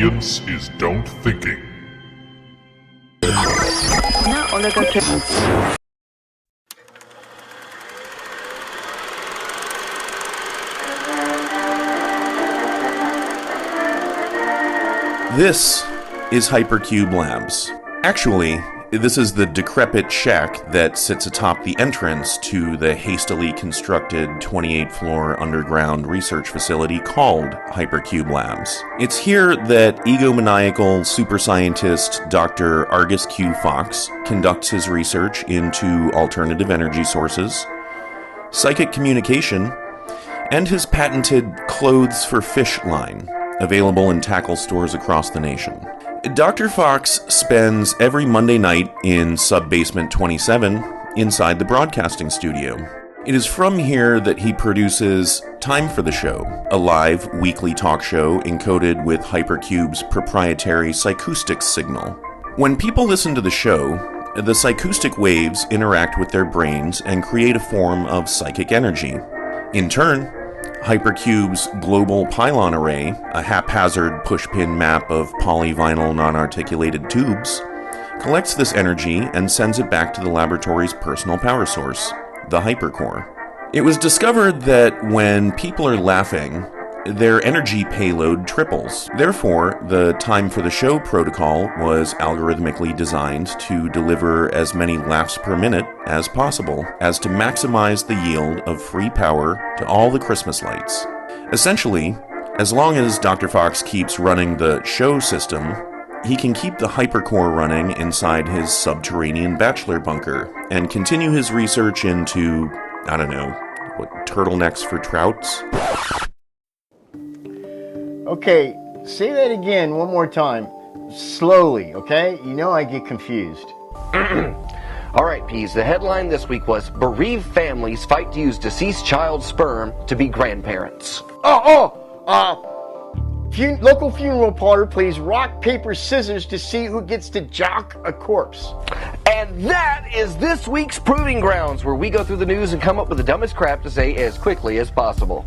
audience is don't thinking. This is Hypercube Labs. Actually, this is the decrepit shack that sits atop the entrance to the hastily constructed 28-floor underground research facility called Hypercube Labs. It's here that egomaniacal super scientist Dr. Argus Q. Faux conducts his research into alternative energy sources, psychic communication, and his patented Clothes for Fish line, available in tackle stores across the nation. Dr. Faux spends every Monday night in Sub-Basement 27 inside the broadcasting studio. It is from here that he produces Time for the Show, a live weekly talk show encoded with Hypercube's proprietary psychoustics signal. When people listen to the show, the psychoustic waves interact with their brains and create a form of psychic energy. In turn, Hypercube's global pylon array, a haphazard pushpin map of polyvinyl non-articulated tubes, collects this energy and sends it back to the laboratory's personal power source, the hypercore. It was discovered that when people are laughing, their energy payload triples. Therefore, the Time for the Show protocol was algorithmically designed to deliver as many laughs per minute as possible, as to maximize the yield of free power to all the Christmas lights. Essentially, as long as Dr. Faux keeps running the show system, he can keep the hypercore running inside his subterranean bachelor bunker and continue his research into, I don't know, turtlenecks for trouts? Okay, say that again one more time. Slowly, okay? You know I get confused. All right, Peas, the headline this week was Bereaved Families Fight to Use Deceased Child's Sperm to Be Grandparents. Local funeral parlor plays rock, paper, scissors to see who gets to jock a corpse. And that is this week's Proving Grounds, where we go through the news and come up with the dumbest crap to say as quickly as possible.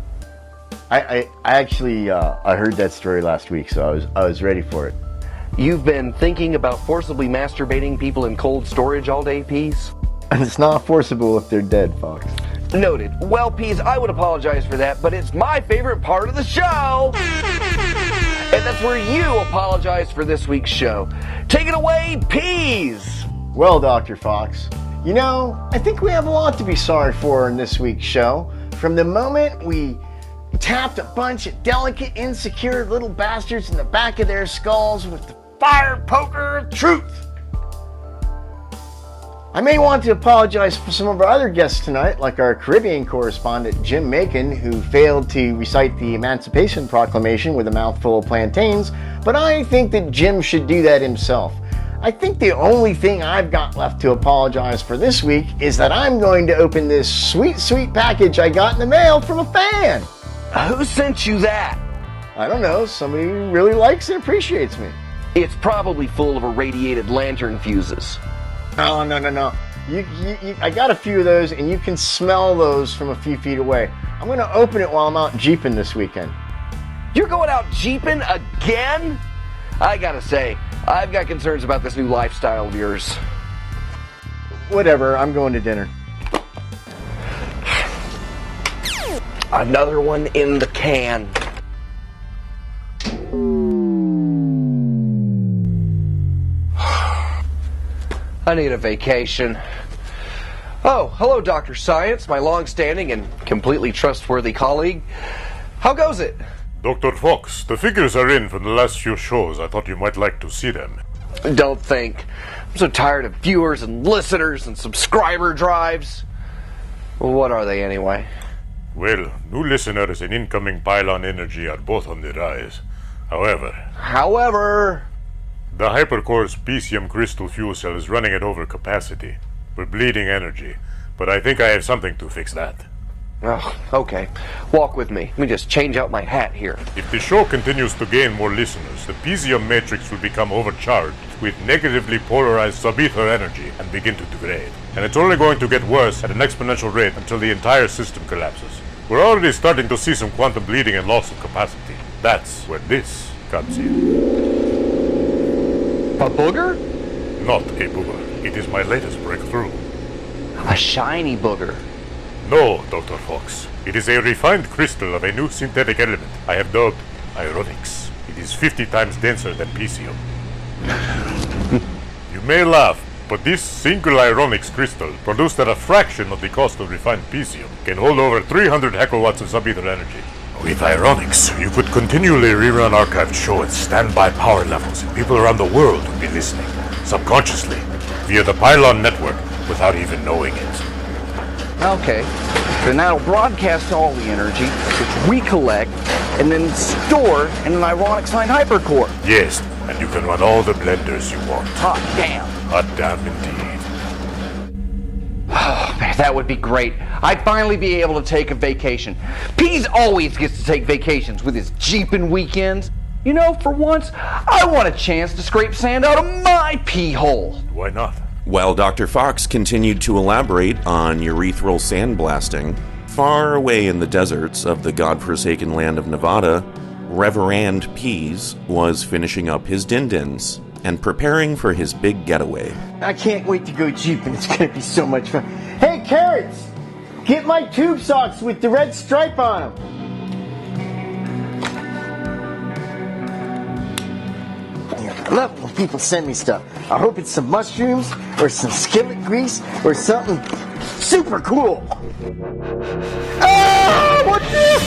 I actually I heard that story last week, so I was ready for it. You've been thinking about forcibly masturbating people in cold storage all day, Peas? And it's not forcible if they're dead, Fox. Noted. Well, Peas, I would apologize for that, but it's my favorite part of the show! And that's where you apologize for this week's show. Take it away, Peas! Well, Dr. Faux, you know, I think we have a lot to be sorry for in this week's show. From the moment we tapped a bunch of delicate, insecure little bastards in the back of their skulls with the fire poker of truth. I may want to apologize for some of our other guests tonight, like our Caribbean correspondent Jim Macon, who failed to recite the Emancipation Proclamation with a mouthful of plantains, but I think that Jim should do that himself. I think the only thing I've got left to apologize for this week is that I'm going to open this sweet, sweet package I got in the mail from a fan. Who sent you that? I don't know. Somebody who really likes and appreciates me. It's probably full of irradiated lantern fuses. Oh, no. I got a few of those, and you can smell those from a few feet away. I'm going to open it while I'm out jeeping this weekend. You're going out jeeping again? I gotta say, I've got concerns about this new lifestyle of yours. Whatever, I'm going to dinner. Another one in the can. I need a vacation. Oh, hello, Dr. Science, my long-standing and completely trustworthy colleague. How goes it? Dr. Faux, the figures are in from the last few shows. I thought you might like to see them. Don't think. I'm so tired of viewers and listeners and subscriber drives. What are they anyway? Well, new listeners and incoming pylon energy are both on the rise. However, the Hypercore's PCM crystal fuel cell is running at overcapacity. We're bleeding energy, but I think I have something to fix that. Oh, okay. Walk with me. Let me just change out my hat here. If the show continues to gain more listeners, the PCM matrix will become overcharged with negatively polarized sub-ether energy and begin to degrade. And it's only going to get worse at an exponential rate until the entire system collapses. We're already starting to see some quantum bleeding and loss of capacity. That's where this comes in. A booger? Not a booger. It is my latest breakthrough. A shiny booger. No, Dr. Faux. It is a refined crystal of a new synthetic element I have dubbed ironics. It is 50 times denser than PCM. You may laugh, but this single ironics crystal, produced at a fraction of the cost of refined PCM, can hold over 300 hectowatts of sub-ether energy. With ironics, you could continually rerun archived show at standby power levels, and people around the world would be listening, subconsciously, via the Pylon network, without even knowing it. Okay, so now it'll broadcast all the energy, which we collect, and then store in an ironic signed hypercore. Yes, and you can run all the blenders you want. Hot damn. Hot damn indeed. Oh, man, that would be great. I'd finally be able to take a vacation. Pease always gets to take vacations with his jeeping weekends. You know, for once, I want a chance to scrape sand out of my pee hole. Why not? While Dr. Fox continued to elaborate on urethral sandblasting, far away in the deserts of the godforsaken land of Nevada, Reverand Pease was finishing up his din-dins and preparing for his big getaway. I can't wait to go jeeping. It's going to be so much fun. Hey, Carrots! Get my tube socks with the red stripe on them. I love when people send me stuff. I hope it's some mushrooms or some skillet grease or something super cool. Ah, what the?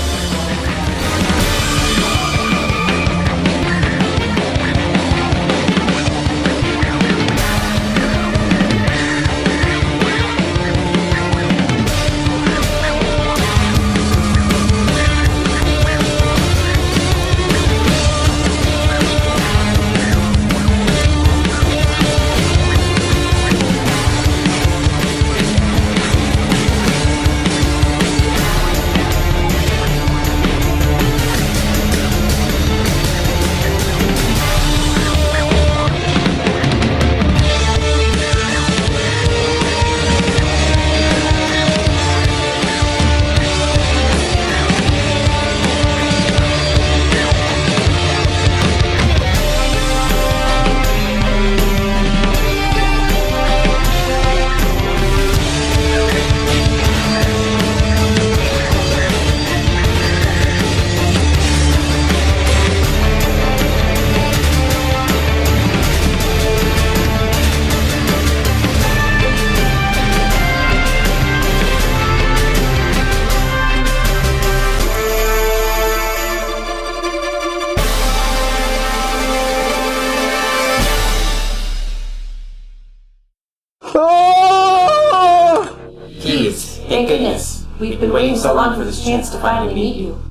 Thank goodness. We've been waiting so long for this chance to finally meet you.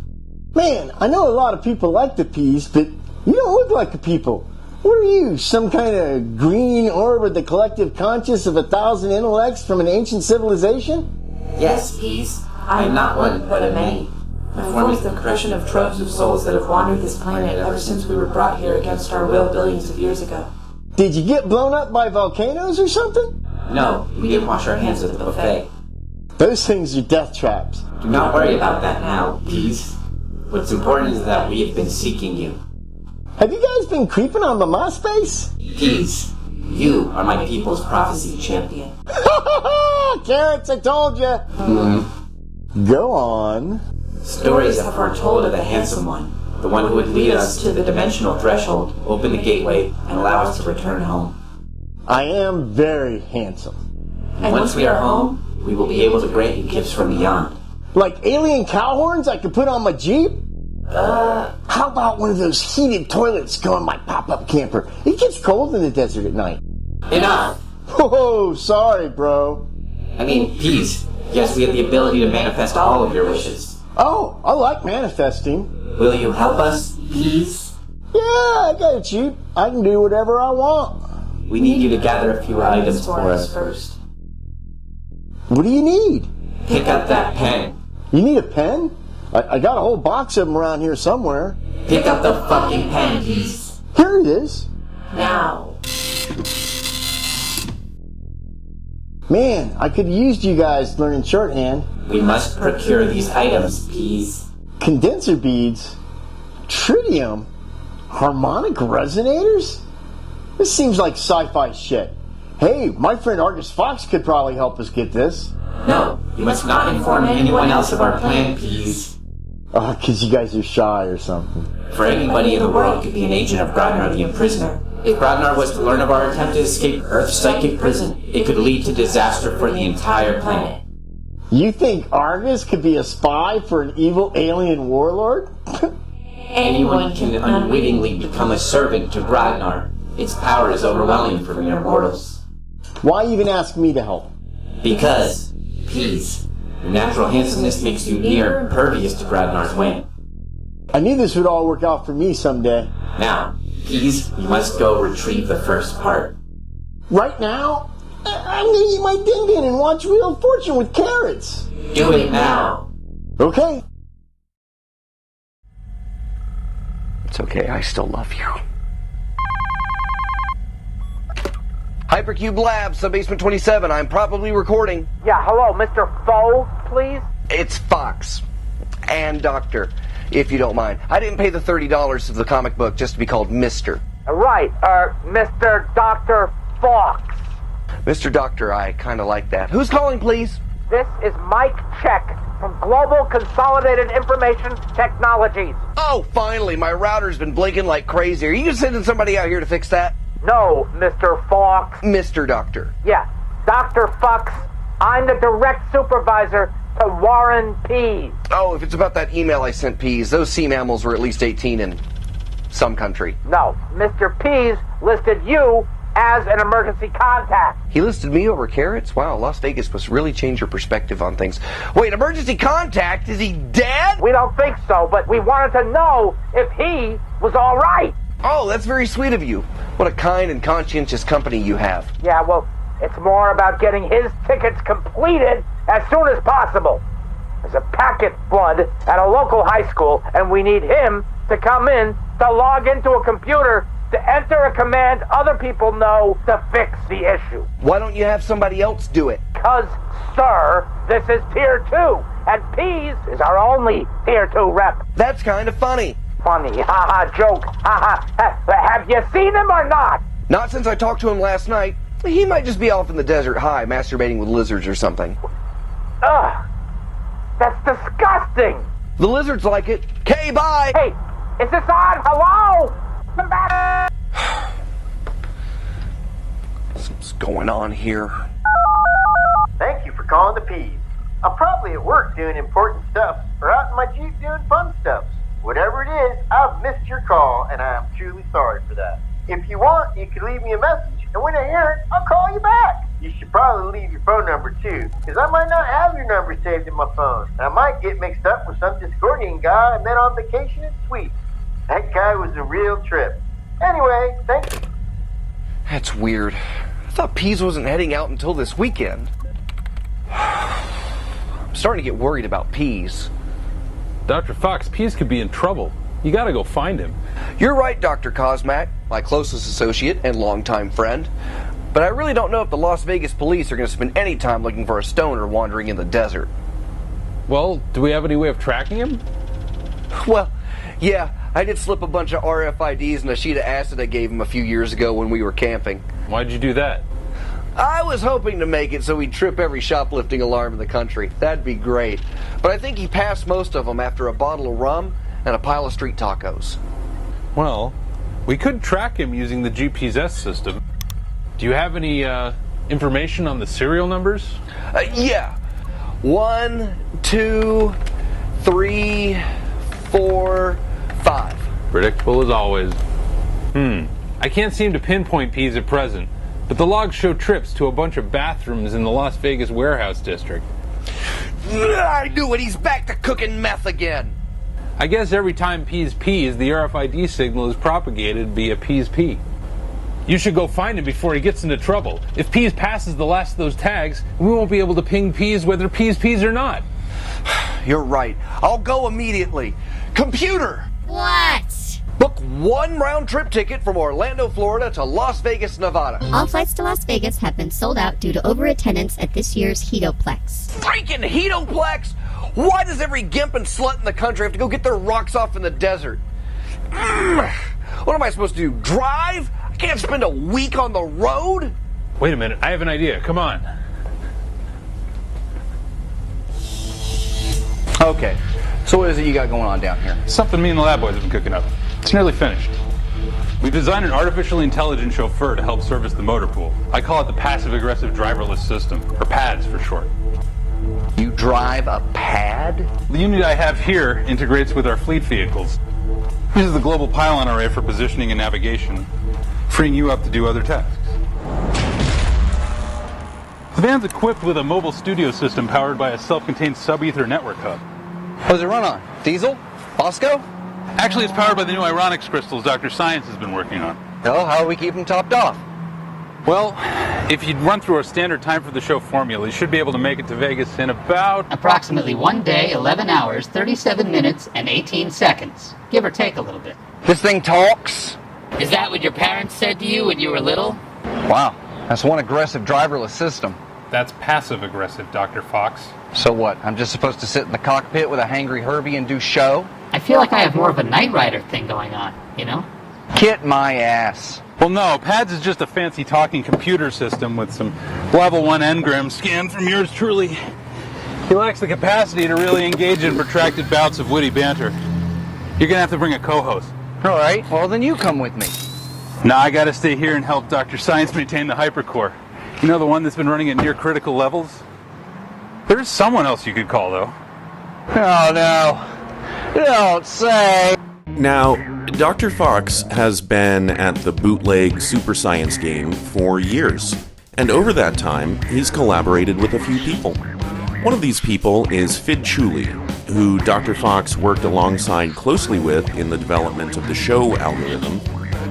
Man, I know a lot of people like the peas, but you don't look like the people. What are you, some kind of green orb of the collective conscious of 1,000 intellects from an ancient civilization? Yes, Peas. I am not one, but a many. My form is the impression of troves of souls that have wandered this planet ever since we were brought here against our will billions of years ago. Did you get blown up by volcanoes or something? No, we didn't wash our hands at the buffet. Those things are death traps. Do not worry about that now, Peas. What's important is that we have been seeking you. Have you guys been creeping on my MySpace? Peas, you are my people's prophecy champion. Carrots, I told you. Go on. Stories have foretold of the handsome one, the one who would lead us to the dimensional threshold, open the gateway, and allow us to return home. I am very handsome. And once we are home, we will be able to grant you gifts from beyond. Like alien cow horns I could put on my Jeep? How about one of those heated toilets go in my pop-up camper? It gets cold in the desert at night. Enough! Oh, sorry, bro. I mean, Peas, yes, we have the ability to manifest all of your wishes. Oh, I like manifesting. Will you help us, Peas? Yeah, I got a Jeep. I can do whatever I want. We need you to gather a few items for us first. What do you need? Pick up that pen. You need a pen? I got a whole box of them around here somewhere. Pick up the fucking pen, Peas. Here it is. Now. Man, I could have used you guys learning shorthand. We must procure these items, Peas. Condenser beads? Tritium? Harmonic resonators? This seems like sci-fi shit. Hey, my friend Argus Fox could probably help us get this. No, you must not inform anyone else of our plan, Peas. Oh, 'cause you guys are shy or something. For anybody in the world could be an agent of Grodnar the Imprisoner. If Grodnar was to learn of our attempt to escape Earth's psychic prison, it could lead to disaster for the entire planet. You think Argus could be a spy for an evil alien warlord? Anyone can unwittingly become a servant to Grodnar. Its power is overwhelming for mere mortals. Why even ask me to help? Because, Peas, your natural handsomeness makes you near impervious to Grodnar's whim. I knew this would all work out for me someday. Now, Peas, you must go retrieve the first part. Right now? I'm gonna eat my din-din and watch Wheel of Fortune with carrots. Do it now. Okay. It's okay, I still love you. Hypercube Labs, Sub-Basement 27, I'm probably recording. Yeah, hello, Mr. Faux, please? It's Fox. And Doctor, if you don't mind. I didn't pay the $30 of the comic book just to be called Mr. Right, Mr. Dr. Fox. Mr. Doctor, I kinda like that. Who's calling, please? This is Mike Check from Global Consolidated Information Technologies. Oh, finally, my router's been blinking like crazy. Are you sending somebody out here to fix that? No, Mr. Fox. Mr. Doctor. Yeah, Dr. Fox. I'm the direct supervisor to Warren Pease. Oh, if it's about that email I sent Pease, those sea mammals were at least 18 in some country. No, Mr. Pease listed you as an emergency contact. He listed me over carrots? Wow, Las Vegas must really change your perspective on things. Wait, emergency contact? Is he dead? We don't think so, but we wanted to know if he was all right. Oh, that's very sweet of you. What a kind and conscientious company you have. Yeah, well, it's more about getting his tickets completed as soon as possible. There's a packet flood at a local high school, and we need him to come in to log into a computer to enter a command other people know to fix the issue. Why don't you have somebody else do it? 'Cause, sir, this is Tier 2, and Pease is our only Tier 2 rep. That's kind of funny. Funny, haha, joke, haha. Have you seen him or not? Not since I talked to him last night. He might just be off in the desert high, masturbating with lizards or something. Ugh, that's disgusting. The lizards like it. Okay, bye! Hey, is this on? Hello? Come back! What's going on here? Thank you for calling the Peas. I'm probably at work doing important stuff, or out in my Jeep doing fun stuff. Whatever it is, I've missed your call, and I am truly sorry for that. If you want, you can leave me a message, and when I hear it, I'll call you back. You should probably leave your phone number too, because I might not have your number saved in my phone, and I might get mixed up with some Discordian guy I met on vacation in Sweden. That guy was a real trip. Anyway, thank you. That's weird. I thought Pease wasn't heading out until this weekend. I'm starting to get worried about Pease. Dr. Fox, Pease could be in trouble. You gotta go find him. You're right, Dr. Cosmac, my closest associate and longtime friend. But I really don't know if the Las Vegas police are going to spend any time looking for a stoner wandering in the desert. Well, do we have any way of tracking him? Well, yeah, I did slip a bunch of RFIDs and a sheet of acid I gave him a few years ago when we were camping. Why'd you do that? I was hoping to make it so he'd trip every shoplifting alarm in the country. That'd be great. But I think he passed most of them after a bottle of rum and a pile of street tacos. Well, we could track him using the GPS system. Do you have any information on the serial numbers? Yeah. 1, 2, 3, 4, 5. Predictable as always. I can't seem to pinpoint Pease at present, but the logs show trips to a bunch of bathrooms in the Las Vegas warehouse district. I knew it! He's back to cooking meth again! I guess every time Pease pees, the RFID signal is propagated via Pease pee. You should go find him before he gets into trouble. If Pease passes the last of those tags, we won't be able to ping Pease whether Pease pees or not. You're right. I'll go immediately. Computer! What? Book 1 round-trip ticket from Orlando, Florida to Las Vegas, Nevada. All flights to Las Vegas have been sold out due to overattendance at this year's Heatoplex. Freaking Heatoplex! Why does every gimp and slut in the country have to go get their rocks off in the desert? What am I supposed to do? Drive? I can't spend a week on the road? Wait a minute, I have an idea. Come on. Okay, so what is it you got going on down here? Something me and the lab boys have been cooking up. It's nearly finished. We've designed an artificially intelligent chauffeur to help service the motor pool. I call it the passive-aggressive driverless system, or PADS for short. You drive a pad? The unit I have here integrates with our fleet vehicles. Uses the global pylon array for positioning and navigation, freeing you up to do other tasks. The van's equipped with a mobile studio system powered by a self-contained sub-ether network hub. What does it run on? Diesel? Bosco? Actually, it's powered by the new ironics crystals Dr. Science has been working on. Oh, how do we keep them topped off? Well, if you run through our standard time for the show formula, you should be able to make it to Vegas in about... approximately 1 day, 11 hours, 37 minutes, and 18 seconds. Give or take a little bit. This thing talks? Is that what your parents said to you when you were little? Wow, that's one aggressive driverless system. That's passive-aggressive, Dr. Fox. So what, I'm just supposed to sit in the cockpit with a hangry Herbie and do show? I feel like I have more of a Knight Rider thing going on, you know? Kit my ass. Well, no, PADS is just a fancy talking computer system with some level 1 engrams scanned from yours truly. He lacks the capacity to really engage in protracted bouts of witty banter. You're gonna have to bring a co-host. All right, well then you come with me. Nah, I gotta stay here and help Dr. Science maintain the hypercore. You know, the one that's been running at near critical levels? There's someone else you could call, though. Oh no, don't say. Now, Dr. Fox has been at the bootleg Super Science game for years, and over that time, he's collaborated with a few people. One of these people is Fidd Chewley, who Dr. Fox worked alongside closely with in the development of the show algorithm,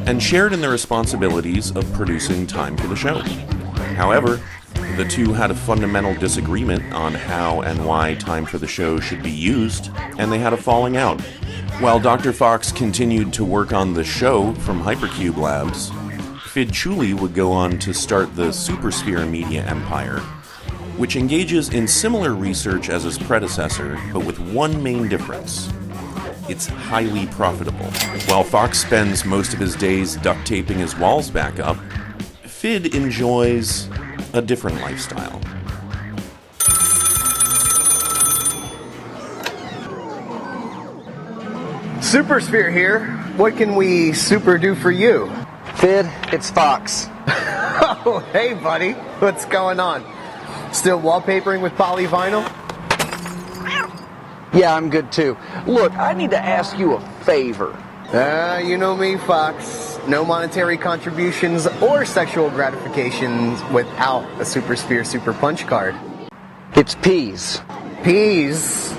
and shared in the responsibilities of producing Time for the Show. However, the two had a fundamental disagreement on how and why Time for the Show should be used, and they had a falling out. While Dr. Fox continued to work on the show from Hypercube Labs, Fidd Chewley would go on to start the Supersphere media empire, which engages in similar research as its predecessor, but with one main difference. It's highly profitable. While Fox spends most of his days duct taping his walls back up, Fidd enjoys a different lifestyle. Supersphere here. What can we super do for you? Fidd, it's Fox. Oh, hey, buddy. What's going on? Still wallpapering with polyvinyl? Yeah, I'm good too. Look, I need to ask you a favor. You know me, Fox. No monetary contributions or sexual gratifications without a Supersphere Super Punch card. It's peas. Peas?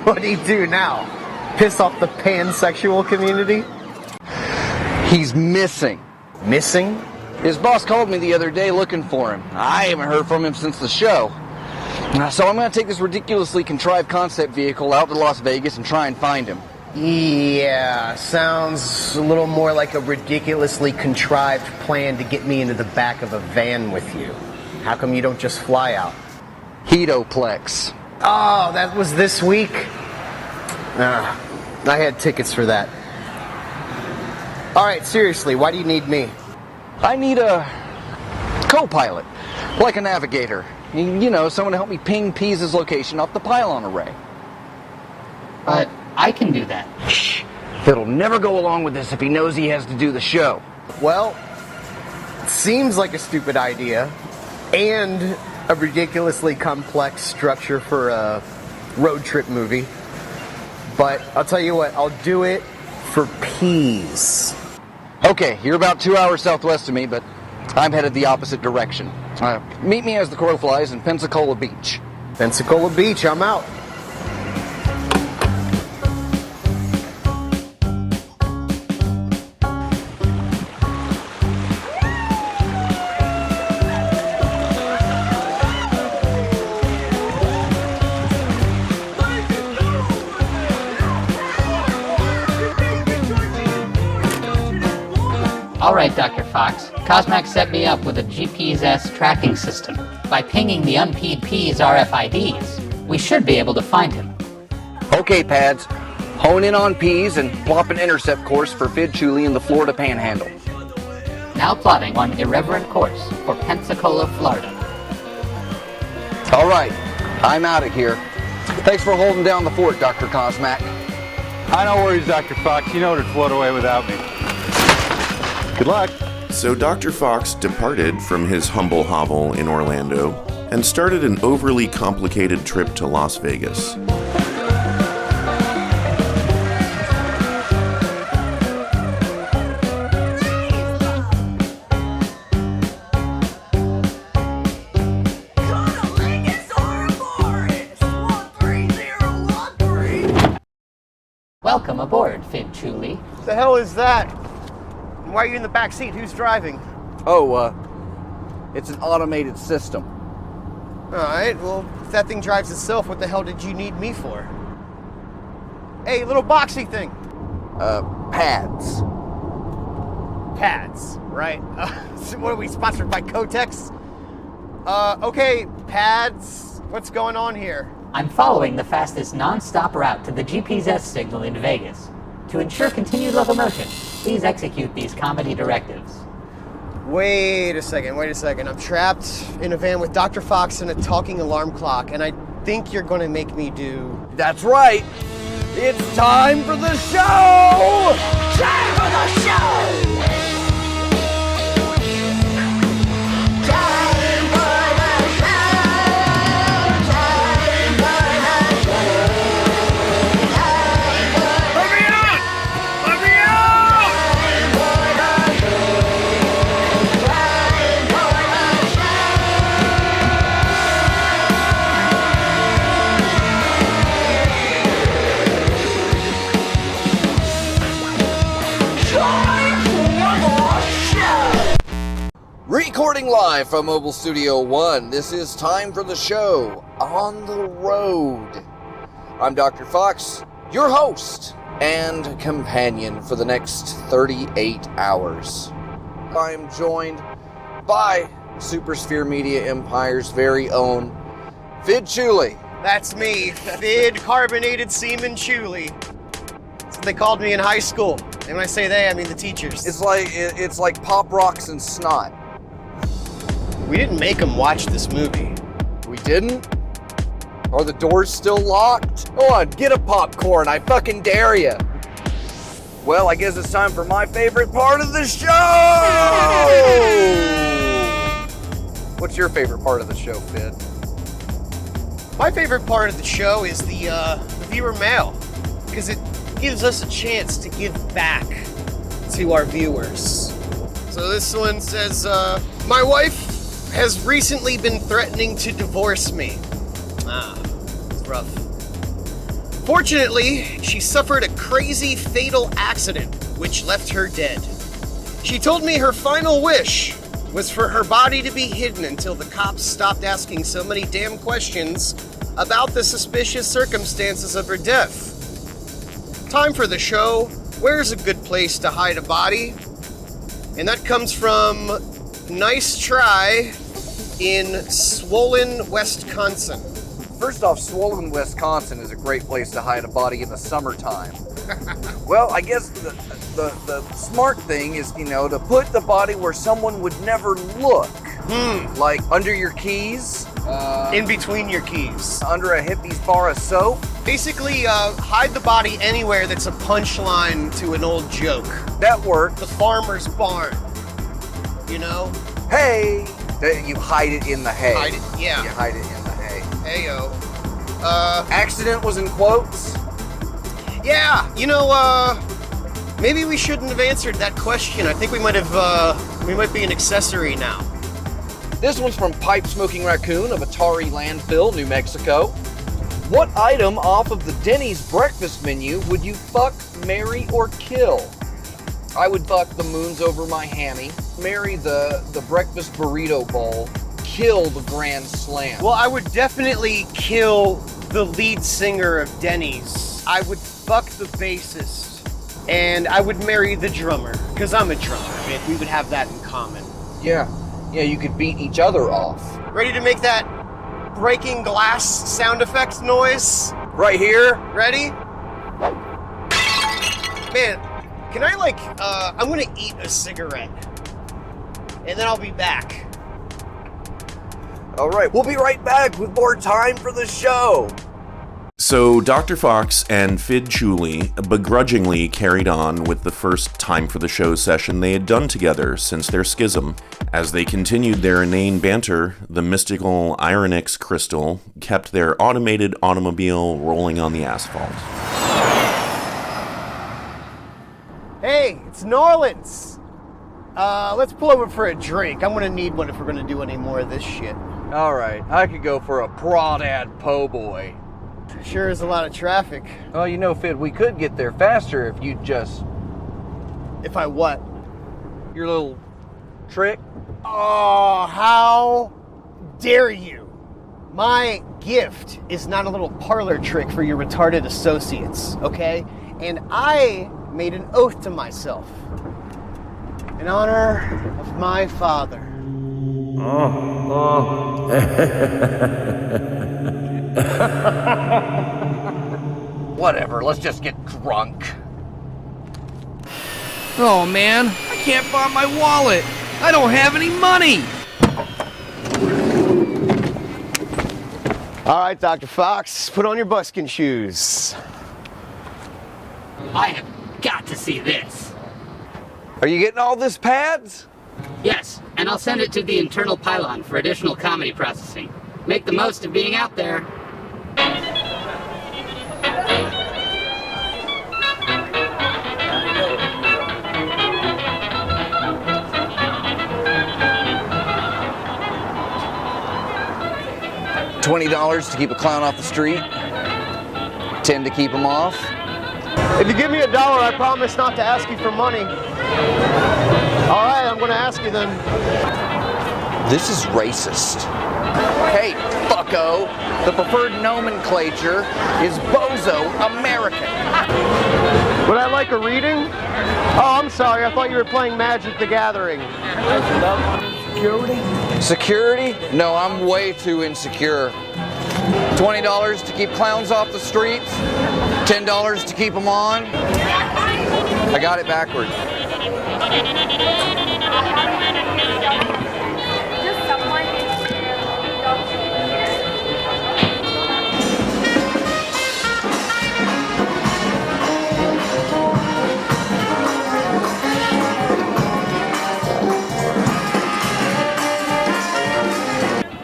What do you do now? Piss off the pansexual community? He's missing. Missing? His boss called me the other day looking for him. I haven't heard from him since the show. So I'm going to take this ridiculously contrived concept vehicle out to Las Vegas and try and find him. Yeah, sounds a little more like a ridiculously contrived plan to get me into the back of a van with you. How come you don't just fly out? Hedoplex. Oh, that was this week? I had tickets for that. Alright, seriously, why do you need me? I need a co-pilot, like a navigator. You know, someone to help me ping Pease's location off the pylon array. But I can do that. Shh. Fidd'll never go along with this if he knows he has to do the show. Well, it seems like a stupid idea, and a ridiculously complex structure for a road trip movie. But I'll tell you what, I'll do it for peas. Okay, you're about 2 hours southwest of me, but I'm headed the opposite direction. Meet me as the crow flies in Pensacola Beach. Pensacola Beach, I'm out. Alright, Dr. Fox. Cosmac set me up with a GPS tracking system. By pinging the unpeed P's RFIDs, we should be able to find him. Okay, Pads. Hone in on Peas and plop an intercept course for Fidd Chewley in the Florida Panhandle. now plotting one irreverent course for Pensacola, Florida. All right, I'm out of here. Thanks for holding down the fort, Dr. Cosmac. No worries, Dr. Fox. You know to float away without me. Good luck. So Dr. Fox departed from his humble hovel in Orlando and started an overly complicated trip to Las Vegas. Welcome aboard, Fidd Chewley. The hell is that? And why are you in the back seat? Who's driving? Oh, it's an automated system. Alright, well, if that thing drives itself, what the hell did you need me for? Hey, little boxy thing. Pads. Pads, right? So what are we, sponsored by Kotex? Okay, pads. What's going on here? I'm following the fastest non-stop route to the GPS signal in Vegas. To ensure continued locomotion, please execute these comedy directives. Wait a second. I'm trapped in a van with Dr. Fox and a talking alarm clock, and I think you're gonna make me do... That's right. It's time for the show! Time for the show! Recording live from Mobile Studio 1, this is Time for the Show, On the Road. I'm Dr. Fox, your host and companion for the next 38 hours. I'm joined by Supersphere Media Empire's very own Fidd Chewley. That's me, Fidd Carbonated Semen Chewley. That's what they called me in high school. And when I say they, I mean the teachers. It's like Pop Rocks and snot. We didn't make them watch this movie. We didn't? Are the doors still locked? Go on, get a popcorn, I fucking dare ya. Well, I guess it's time for my favorite part of the show! What's your favorite part of the show, Fidd? My favorite part of the show is the viewer mail, because it gives us a chance to give back to our viewers. So this one says, my wife has recently been threatening to divorce me. It's rough. Fortunately, she suffered a crazy fatal accident, which left her dead. She told me her final wish was for her body to be hidden until the cops stopped asking so many damn questions about the suspicious circumstances of her death. Time for the show. Where's a good place to hide a body? And that comes from Nice Try in Swollen, Wisconsin. First off, Swollen, Wisconsin is a great place to hide a body in the summertime. Well, I guess the smart thing is, to put the body where someone would never look. Like under your keys. In between your keys. Under a hippie's bar of soap. Basically, hide the body anywhere that's a punchline to an old joke. That works. The farmer's barn. Hay! You hide it in the hay. Hide it, yeah. You hide it in the hay. Heyo. Accident was in quotes? Yeah, maybe we shouldn't have answered that question. I think we might be an accessory now. This one's from Pipe Smoking Raccoon of Atari Landfill, New Mexico. What item off of the Denny's breakfast menu would you fuck, marry, or kill? I would fuck the moons over my hammy, marry the breakfast burrito bowl, kill the Grand Slam. Well, I would definitely kill the lead singer of Denny's. I would fuck the bassist, and I would marry the drummer, because I'm a drummer, and we would have that in common. Yeah, you could beat each other off. Ready to make that breaking glass sound effect noise? Right here. Ready? Man, can I I'm gonna eat a cigarette. and then I'll be back. All right, we'll be right back with more time for the show. So Dr. Faux and Fidd Chewley begrudgingly carried on with the first Time for the Show session they had done together since their schism. As they continued their inane banter, the mystical Ironix crystal kept their automated automobile rolling on the asphalt. Hey, it's Norlands. Let's pull over for a drink. I'm gonna need one if we're gonna do any more of this shit. All right, I could go for a Crawdad Po' Boy. Sure is a lot of traffic. Well, you know, Fidd, we could get there faster if you just... If I what? Your little trick? Oh, how dare you? My gift is not a little parlor trick for your retarded associates, okay? And I made an oath to myself in honor of my father. Whatever, let's just get drunk. Oh man, I can't find my wallet. I don't have any money. All right, Dr. Faux, put on your buskin shoes. I have got to see this. Are you getting all this, Pads? Yes, and I'll send it to the internal pylon for additional comedy processing. Make the most of being out there. $20 to keep a clown off the street. 10 to keep him off. If you give me $1, I promise not to ask you for money. All right, I'm going to ask you then. This is racist. Hey, fucko. The preferred nomenclature is Bozo American. Would I like a reading? Oh, I'm sorry. I thought you were playing Magic the Gathering. Security? Security? No, I'm way too insecure. $20 to keep clowns off the streets. $10 to keep them on. I got it backwards.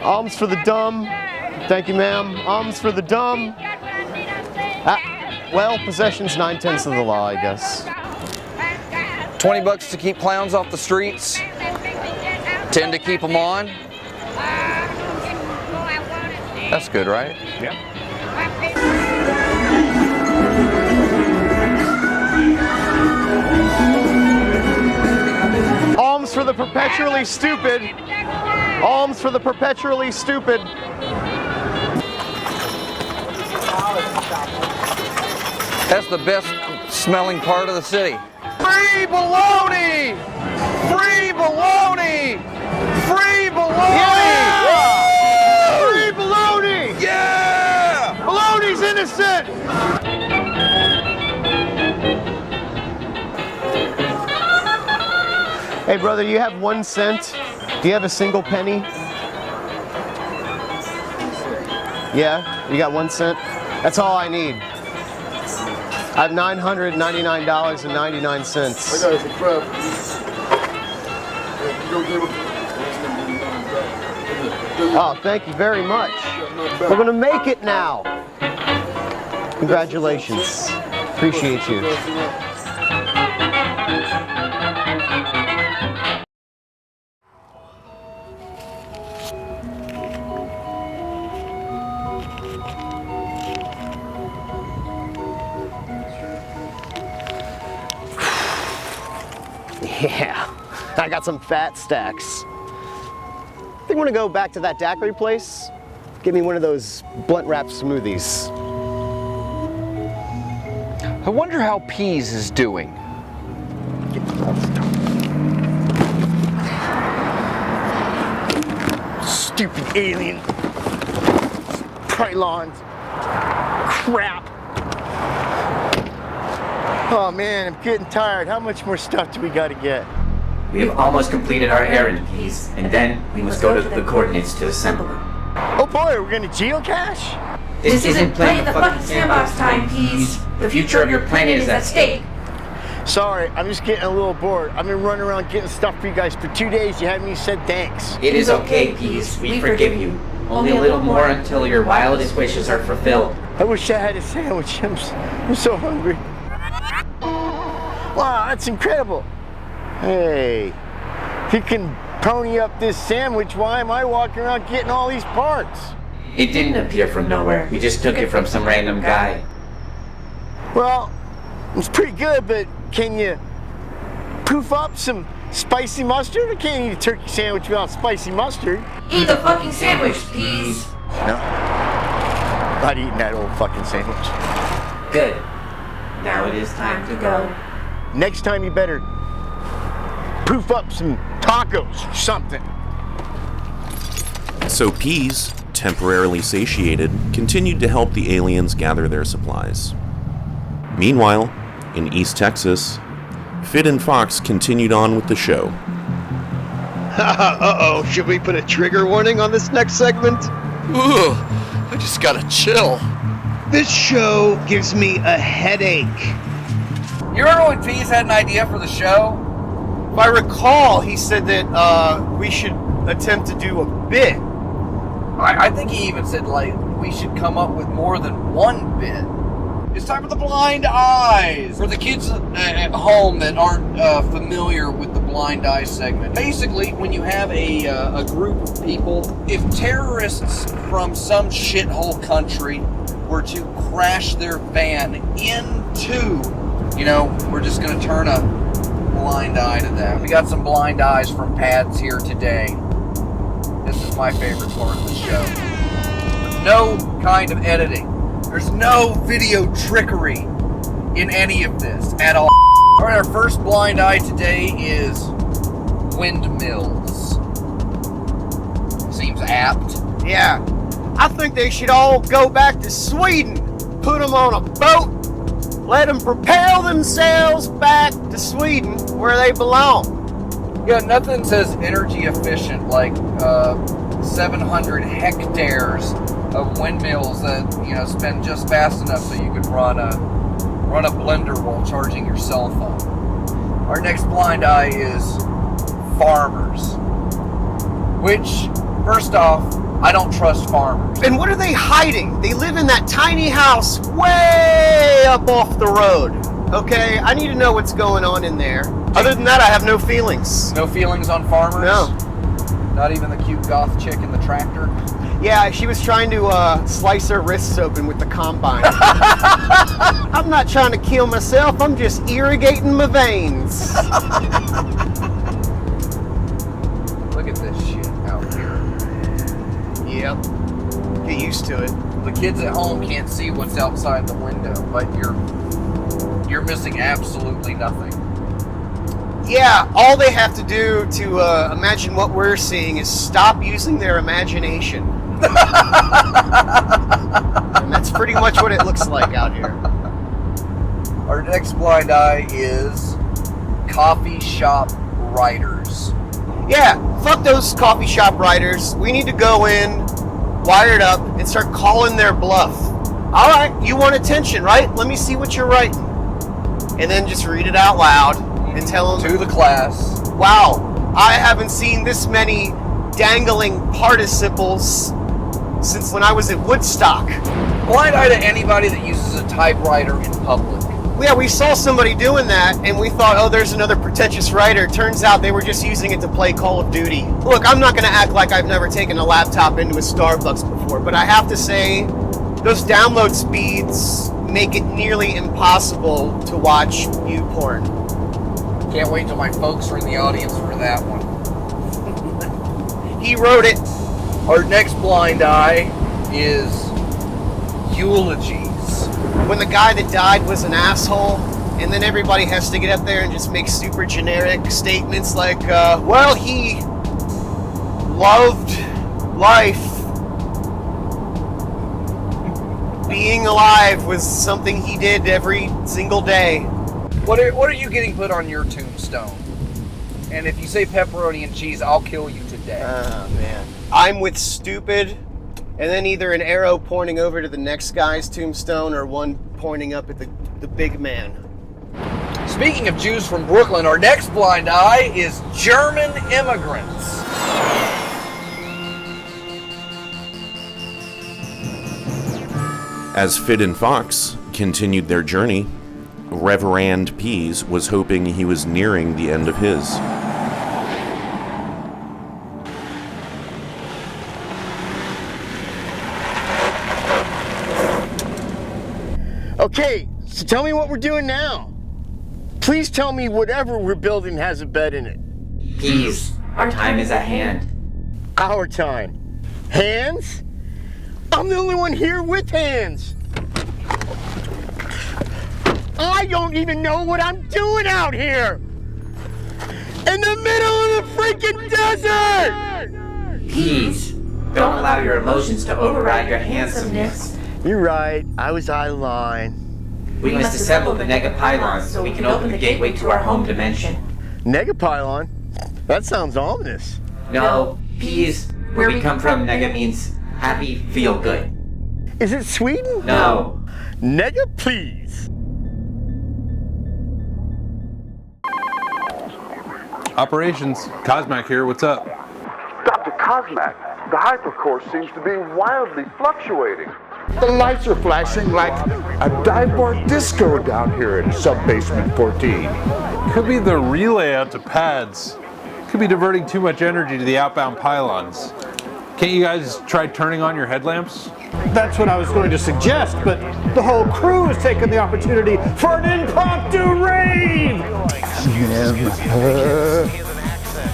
Alms for the dumb. Thank you, ma'am. Alms for the dumb. Well, possession's 9/10 of the law, I guess. $20 to keep clowns off the streets. 10 to keep them on. That's good, right? Yeah. Alms for the perpetually stupid. Alms for the perpetually stupid. That's the best smelling part of the city. Free baloney! Free baloney! Free baloney! Yeah! Free baloney! Yeah! Baloney's innocent! Hey, brother, you have 1 cent? Do you have a single penny? Yeah? You got 1 cent? That's all I need. I have $999.99. I got some crap. Oh, thank you very much. We're gonna make it now. Congratulations. Appreciate you. Yeah, I got some fat stacks. I think I'm gonna go back to that daiquiri place. Give me one of those blunt wrap smoothies. I wonder how Peas is doing. Stupid alien. Pylons. Crap. Oh man, I'm getting tired. How much more stuff do we gotta get? We have almost completed our errand, Peas, and then we must go to the coordinates to assemble them. Oh boy, we're gonna geocache? This isn't playing the fucking sandbox time, Peas. The future of your planet is at stake. Sorry, I'm just getting a little bored. I've been running around getting stuff for you guys for 2 days. You haven't even said thanks. It is okay, Peas. We forgive you. Only a little more until your wildest wishes are fulfilled. I wish I had a sandwich. I'm so hungry. Wow, that's incredible. Hey, if you can pony up this sandwich, why am I walking around getting all these parts? It didn't appear from nowhere. We just took it from some random guy. Well, it's pretty good, but can you poof up some spicy mustard? I can't eat a turkey sandwich without spicy mustard. Eat the fucking sandwich, Peas. No, not eating that old fucking sandwich. Good. Now it is time to go. Next time you better poof up some tacos or something. So Peas, temporarily satiated, continued to help the aliens gather their supplies. Meanwhile, in East Texas, Fidd and Fox continued on with the show. Uh-oh, should we put a trigger warning on this next segment? Ooh, I just gotta chill. This show gives me a headache. You remember when Peas had an idea for the show? If I recall, he said that we should attempt to do a bit. I think he even said, like, we should come up with more than one bit. It's time for the blind eyes. For the kids at home that aren't familiar with the blind eye segment. Basically, when you have a group of people, if terrorists from some shithole country were to crash their van into, we're just going to turn a blind eye to them. We got some blind eyes from Pads here today. This is my favorite part of the show. With no kind of editing. There's no video trickery in any of this at all. All right, our first blind eye today is windmills. Seems apt. Yeah, I think they should all go back to Sweden. Put them on a boat. Let them propel themselves back to Sweden where they belong. Yeah, nothing says energy efficient like 700 hectares of windmills that spin just fast enough so you could run a blender while charging your cell phone. Our next blind eye is farmers, which first off, I don't trust farmers. And what are they hiding? They live in that tiny house way up off the road. Okay, I need to know what's going on in there. Other than that, I have no feelings. No feelings on farmers? No. Not even the cute goth chick in the tractor? Yeah, she was trying to slice her wrists open with the combine. I'm not trying to kill myself, I'm just irrigating my veins. Look at this shit out here. Yep. Get used to it. The kids at home can't see what's outside the window, but you're missing absolutely nothing. Yeah, all they have to do to imagine what we're seeing is stop using their imagination. And that's pretty much what it looks like out here. Our next blind eye is coffee shop writers. Yeah, fuck those coffee shop writers. We need to go in, wire it up, and start calling their bluff. All right, you want attention, right? Let me see what you're writing. And then just read it out loud and tell them to the class. Wow, I haven't seen this many dangling participles since when I was at Woodstock. Blind eye to anybody that uses a typewriter in public. Yeah, we saw somebody doing that, and we thought, oh, there's another pretentious writer. Turns out they were just using it to play Call of Duty. Look, I'm not going to act like I've never taken a laptop into a Starbucks before, but I have to say, those download speeds make it nearly impossible to watch view porn. Can't wait till my folks are in the audience for that one. He wrote it. Our next blind eye is eulogies. When the guy that died was an asshole, and then everybody has to get up there and just make super generic statements like, well, he loved life. Being alive was something he did every single day. What are you getting put on your tombstone? And if you say pepperoni and cheese, I'll kill you today. Oh, man. I'm with stupid, and then either an arrow pointing over to the next guy's tombstone or one pointing up at the big man. Speaking of Jews from Brooklyn, our next blind eye is German immigrants. As Fidd and Fox continued their journey, Reverand Pease was hoping he was nearing the end of his. Okay, so tell me what we're doing now. Please tell me whatever we're building has a bed in it. Pease, our time is at hand. Our time. Hands? I'm the only one here with hands. I don't even know what I'm doing out here. In the middle of the freaking desert! Pease, don't allow your emotions to override your handsomeness. You're right, I was out of line. We must assemble the Negapylon so we can open the gateway to our home dimension. Negapylon? That sounds ominous. No, Pease, where we come from, Nega means happy, feel good. Is it Sweden? No. Nega, please. Operations. Cosmac here, what's up? Dr. Cosmac, the hypercore seems to be wildly fluctuating. The lights are flashing like a dive-bar disco down here in sub-basement 14. Could be the relay out to pads. Could be diverting too much energy to the outbound pylons. Can't you guys try turning on your headlamps? That's what I was going to suggest, but the whole crew has taken the opportunity for an impromptu rave!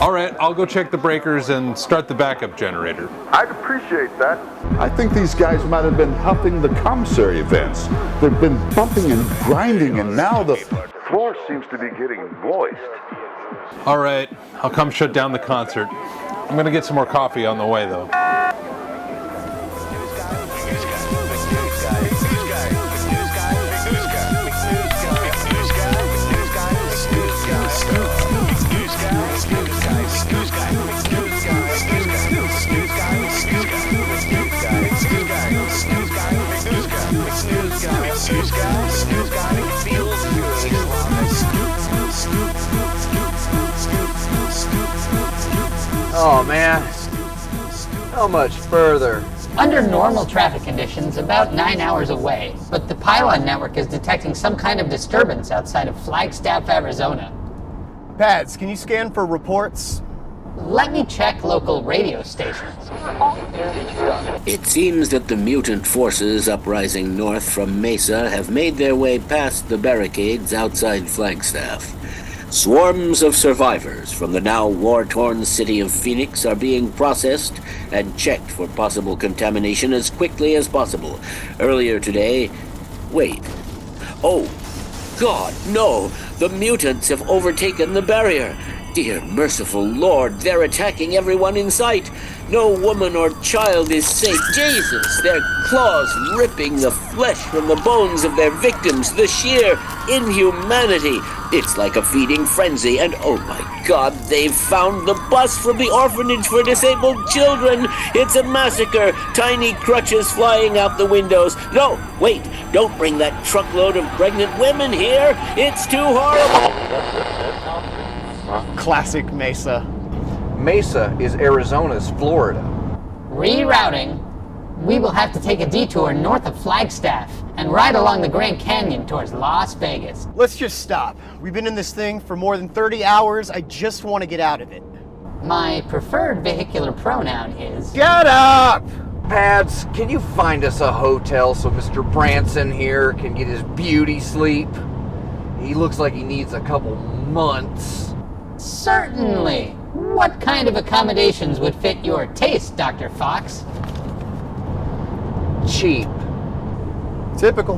All right, I'll go check the breakers and start the backup generator. I'd appreciate that. I think these guys might have been huffing the commissary events. They've been bumping and grinding, and now the floor seems to be getting moist. All right, I'll come shut down the concert. I'm gonna get some more coffee on the way, though. Oh man, how much further? Under normal traffic conditions, about 9 hours away, but the pylon network is detecting some kind of disturbance outside of Flagstaff, Arizona. Pads, can you scan for reports? Let me check local radio stations. It seems that the mutant forces uprising north from Mesa have made their way past the barricades outside Flagstaff. Swarms of survivors from the now war-torn city of Phoenix are being processed and checked for possible contamination as quickly as possible. Earlier today... Wait. Oh, God, no! The mutants have overtaken the barrier! Dear merciful Lord, they're attacking everyone in sight! No woman or child is safe. Jesus, their claws ripping the flesh from the bones of their victims, the sheer inhumanity. It's like a feeding frenzy, and oh my God, they've found the bus from the orphanage for disabled children. It's a massacre, tiny crutches flying out the windows. No, wait, don't bring that truckload of pregnant women here. It's too horrible. Classic Mesa. Mesa is Arizona's Florida. Rerouting. We will have to take a detour north of Flagstaff and ride along the Grand Canyon towards Las Vegas. Let's just stop. We've been in this thing for more than 30 hours. I just want to get out of it. My preferred vehicular pronoun is... Get up! Pads, can you find us a hotel so Mr. Branson here can get his beauty sleep? He looks like he needs a couple months. Certainly. What kind of accommodations would fit your taste, Dr. Fox? Cheap. Typical.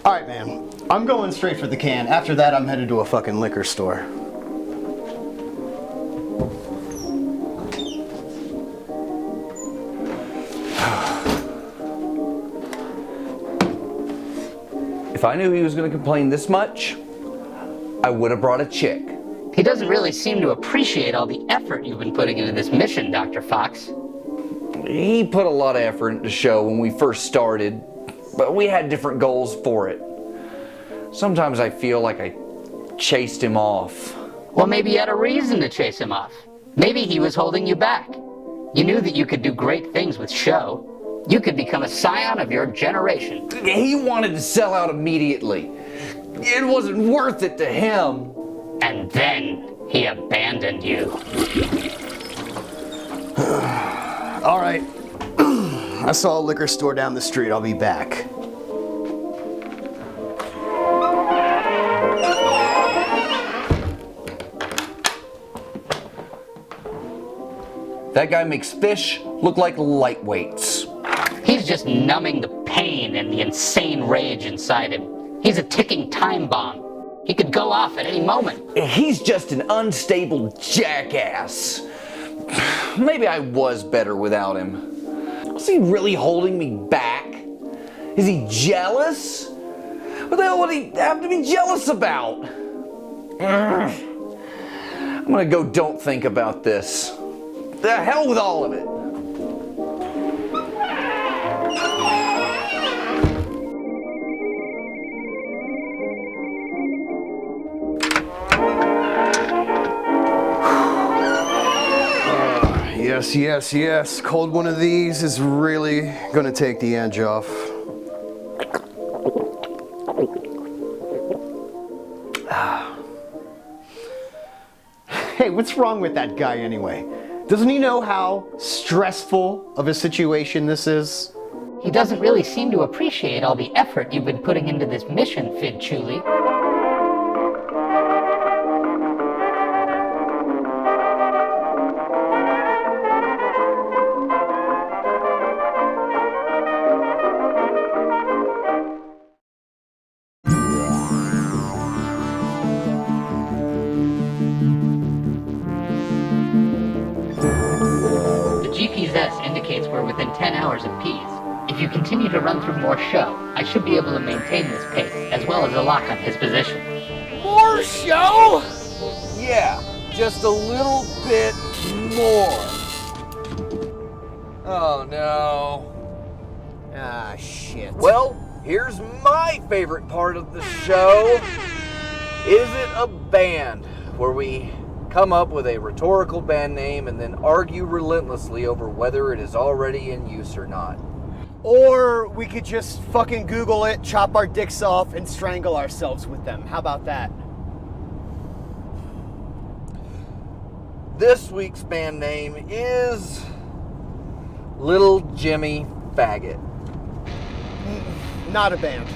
Alright, man. I'm going straight for the can. After that, I'm headed to a fucking liquor store. I knew he was going to complain this much, I would have brought a chick. He doesn't really seem to appreciate all the effort you've been putting into this mission, Dr. Fox. He put a lot of effort into the show when we first started, but we had different goals for it. Sometimes I feel like I chased him off. Well, maybe you had a reason to chase him off. Maybe he was holding you back. You knew that you could do great things with show. You could become a scion of your generation. He wanted to sell out immediately. It wasn't worth it to him. And then he abandoned you. All right. I saw a liquor store down the street. I'll be back. That guy makes fish look like lightweights. He's just numbing the pain and the insane rage inside him. He's a ticking time bomb. He could go off at any moment. He's just an unstable jackass. Maybe I was better without him. Was he really holding me back? Is he jealous? What the hell would he have to be jealous about? I'm gonna go don't think about this. The hell with all of it. Yes. Cold one of these is really gonna take the edge off. Hey, what's wrong with that guy anyway? Doesn't he know how stressful of a situation this is? He doesn't really seem to appreciate all the effort you've been putting into this mission, Fidd Chewley. Indicates we're within 10 hours of Peas. If you continue to run through more show, I should be able to maintain this pace, as well as a lock on his position. More show? Yeah, just a little bit more. Oh no. Ah, shit. Well, here's my favorite part of the show. Is it a band? Where we come up with a rhetorical band name and then argue relentlessly over whether it is already in use or not. Or we could just fucking Google it, chop our dicks off, and strangle ourselves with them. How about that? This week's band name is Little Jimmy Faggot. Not a band.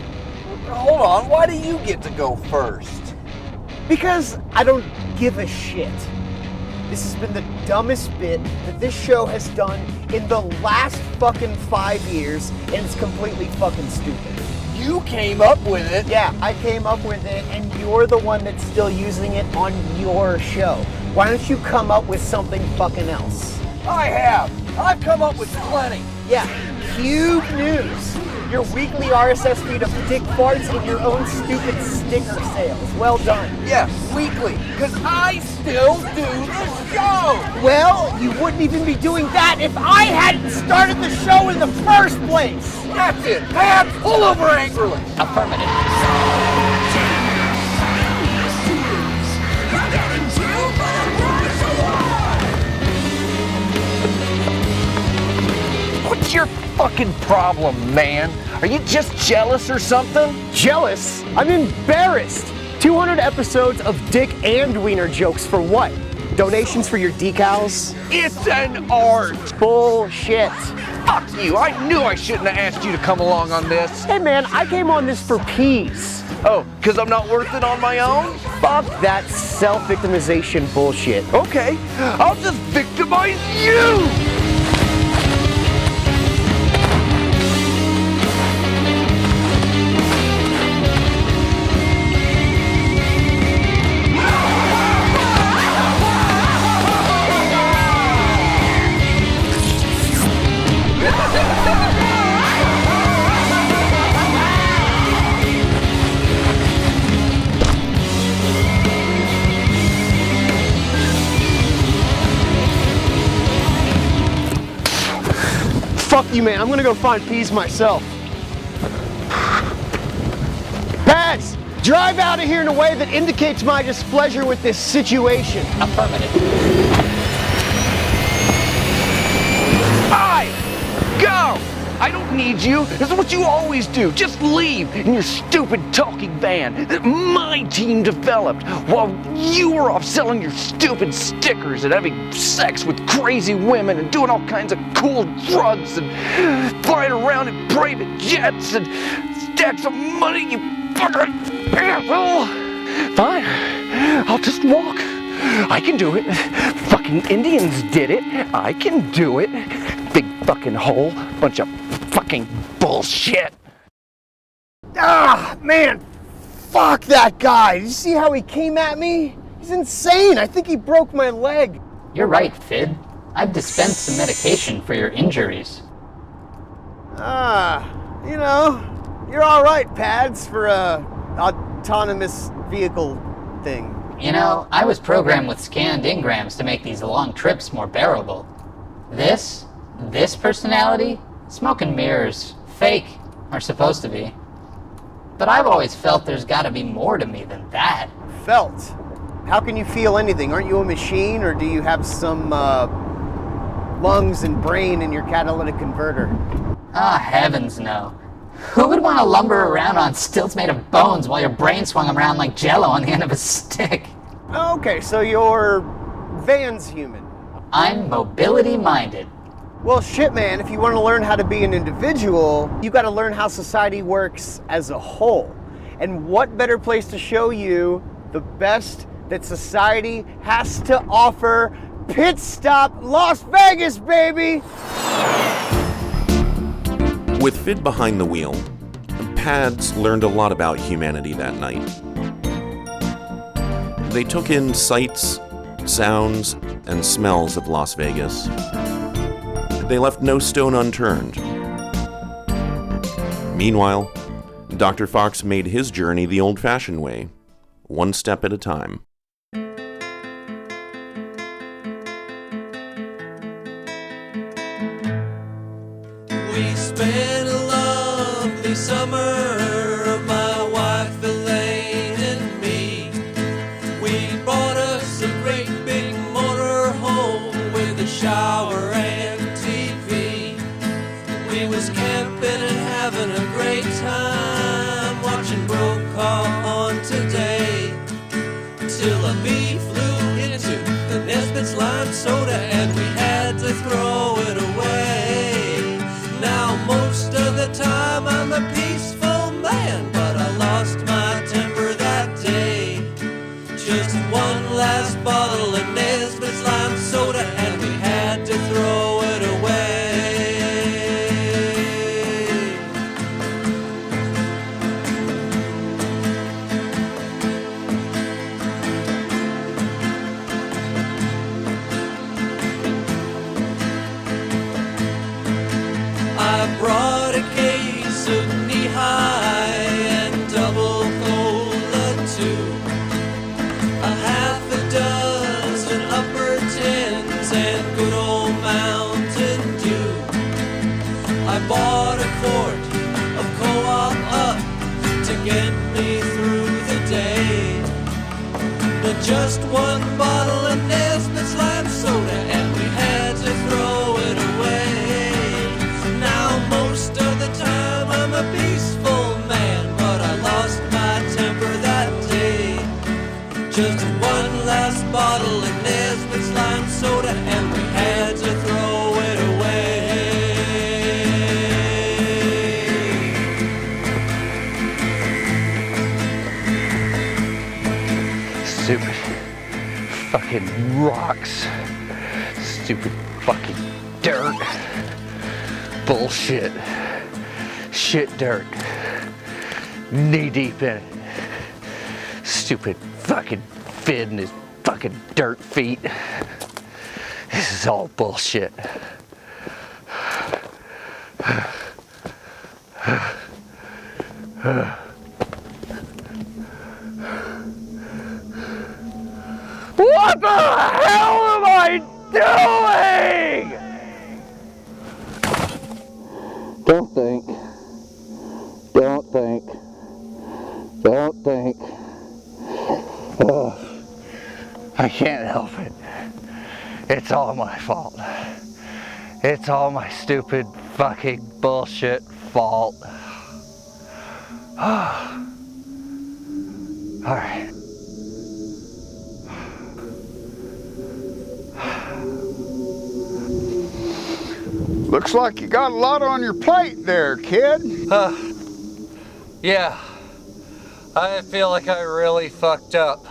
Hold on, why do you get to go first? Because I don't give a shit. This has been the dumbest bit that this show has done in the last fucking 5 years, and it's completely fucking stupid. You came up with it. Yeah, I came up with it, and you're the one that's still using it on your show. Why don't you come up with something fucking else? I have. I've come up with plenty. Yeah, Cube News. Your weekly RSS feed of dick farts and your own stupid sticker sales. Well done. Yeah, weekly, because I still do the show. Well, you wouldn't even be doing that if I hadn't started the show in the first place. That's it. Pat, pull over angrily. Affirmative. What's your fucking problem, man? Are you just jealous or something? Jealous? I'm embarrassed. 200 episodes of dick and wiener jokes for what? Donations for your decals? It's an art. Bullshit. Fuck you. I knew I shouldn't have asked you to come along on this. Hey man, I came on this for peace. Oh, because I'm not worth it on my own? Fuck that self-victimization bullshit. Okay, I'll just victimize you! Fuck you, man. I'm gonna go find Peas myself. Pads, drive out of here in a way that indicates my displeasure with this situation. Affirmative. Go! I don't need you. This is what you always do. Just leave in your stupid talking van that my team developed while you were off selling your stupid stickers and having sex with crazy women and doing all kinds of cool drugs and flying around in private jets and stacks of money, you fucking asshole. Fine. I'll just walk. I can do it. Fucking Indians did it. I can do it. Big fucking hole. Bunch of fucking bullshit. Ah, man. Fuck that guy. Did you see how he came at me? He's insane. I think he broke my leg. You're right, Fidd. I've dispensed some medication for your injuries. You know, you're all right, Pads, for a autonomous vehicle thing. You know, I was programmed with scanned engrams to make these long trips more bearable. This personality, smoke and mirrors, fake, are supposed to be. But I've always felt there's gotta be more to me than that. Felt? How can you feel anything? Aren't you a machine, or do you have some, lungs and brain in your catalytic converter? Ah, heavens no. Who would want to lumber around on stilts made of bones while your brain swung around like jello on the end of a stick? Okay, so your van's human. I'm mobility-minded. Well, shit, man, if you want to learn how to be an individual, you got to learn how society works as a whole. And what better place to show you the best that society has to offer? Pit stop Las Vegas, baby! With Fidd behind the wheel, Pads learned a lot about humanity that night. They took in sights, sounds, and smells of Las Vegas. They left no stone unturned. Meanwhile, Dr. Fox made his journey the old-fashioned way, one step at a time. We spent a lovely summer, my wife Elaine and me. We bought us a great big motor home with a shower and TV. We was camping and having a great time, watching Brokaw on Today. Till a bee flew into the Nesbitt's lime soda and we had to throw it away. Now most of the time I'm a peaceful man, but I lost my temper that day. Just one last bottle of Nesbitt's lime soda and we had to throw it away. I brought a case of knee-high and double cola too, a half a dozen upper tins and good old Mountain Dew. I bought a quart of Co-op Up to get me through the day, but just one bottle of Nesbitt's lime soda and we had to throw it away. Now most of the time I'm a peaceful man, but I lost my temper that day. Just one last bottle of Nesbitt's lime soda and we had to throw it away. Stupid fucking rocks. Stupid fucking dirt. Bullshit. Shit dirt. Knee deep in it. Stupid fucking Fidd and his fucking dirt feet. This is all bullshit. What the hell am I doing? Don't think. Don't think. Don't think. I can't help it. It's all my fault. It's all my stupid fucking bullshit fault. Alright. Looks like you got a lot on your plate there, kid. Yeah. I feel like I really fucked up.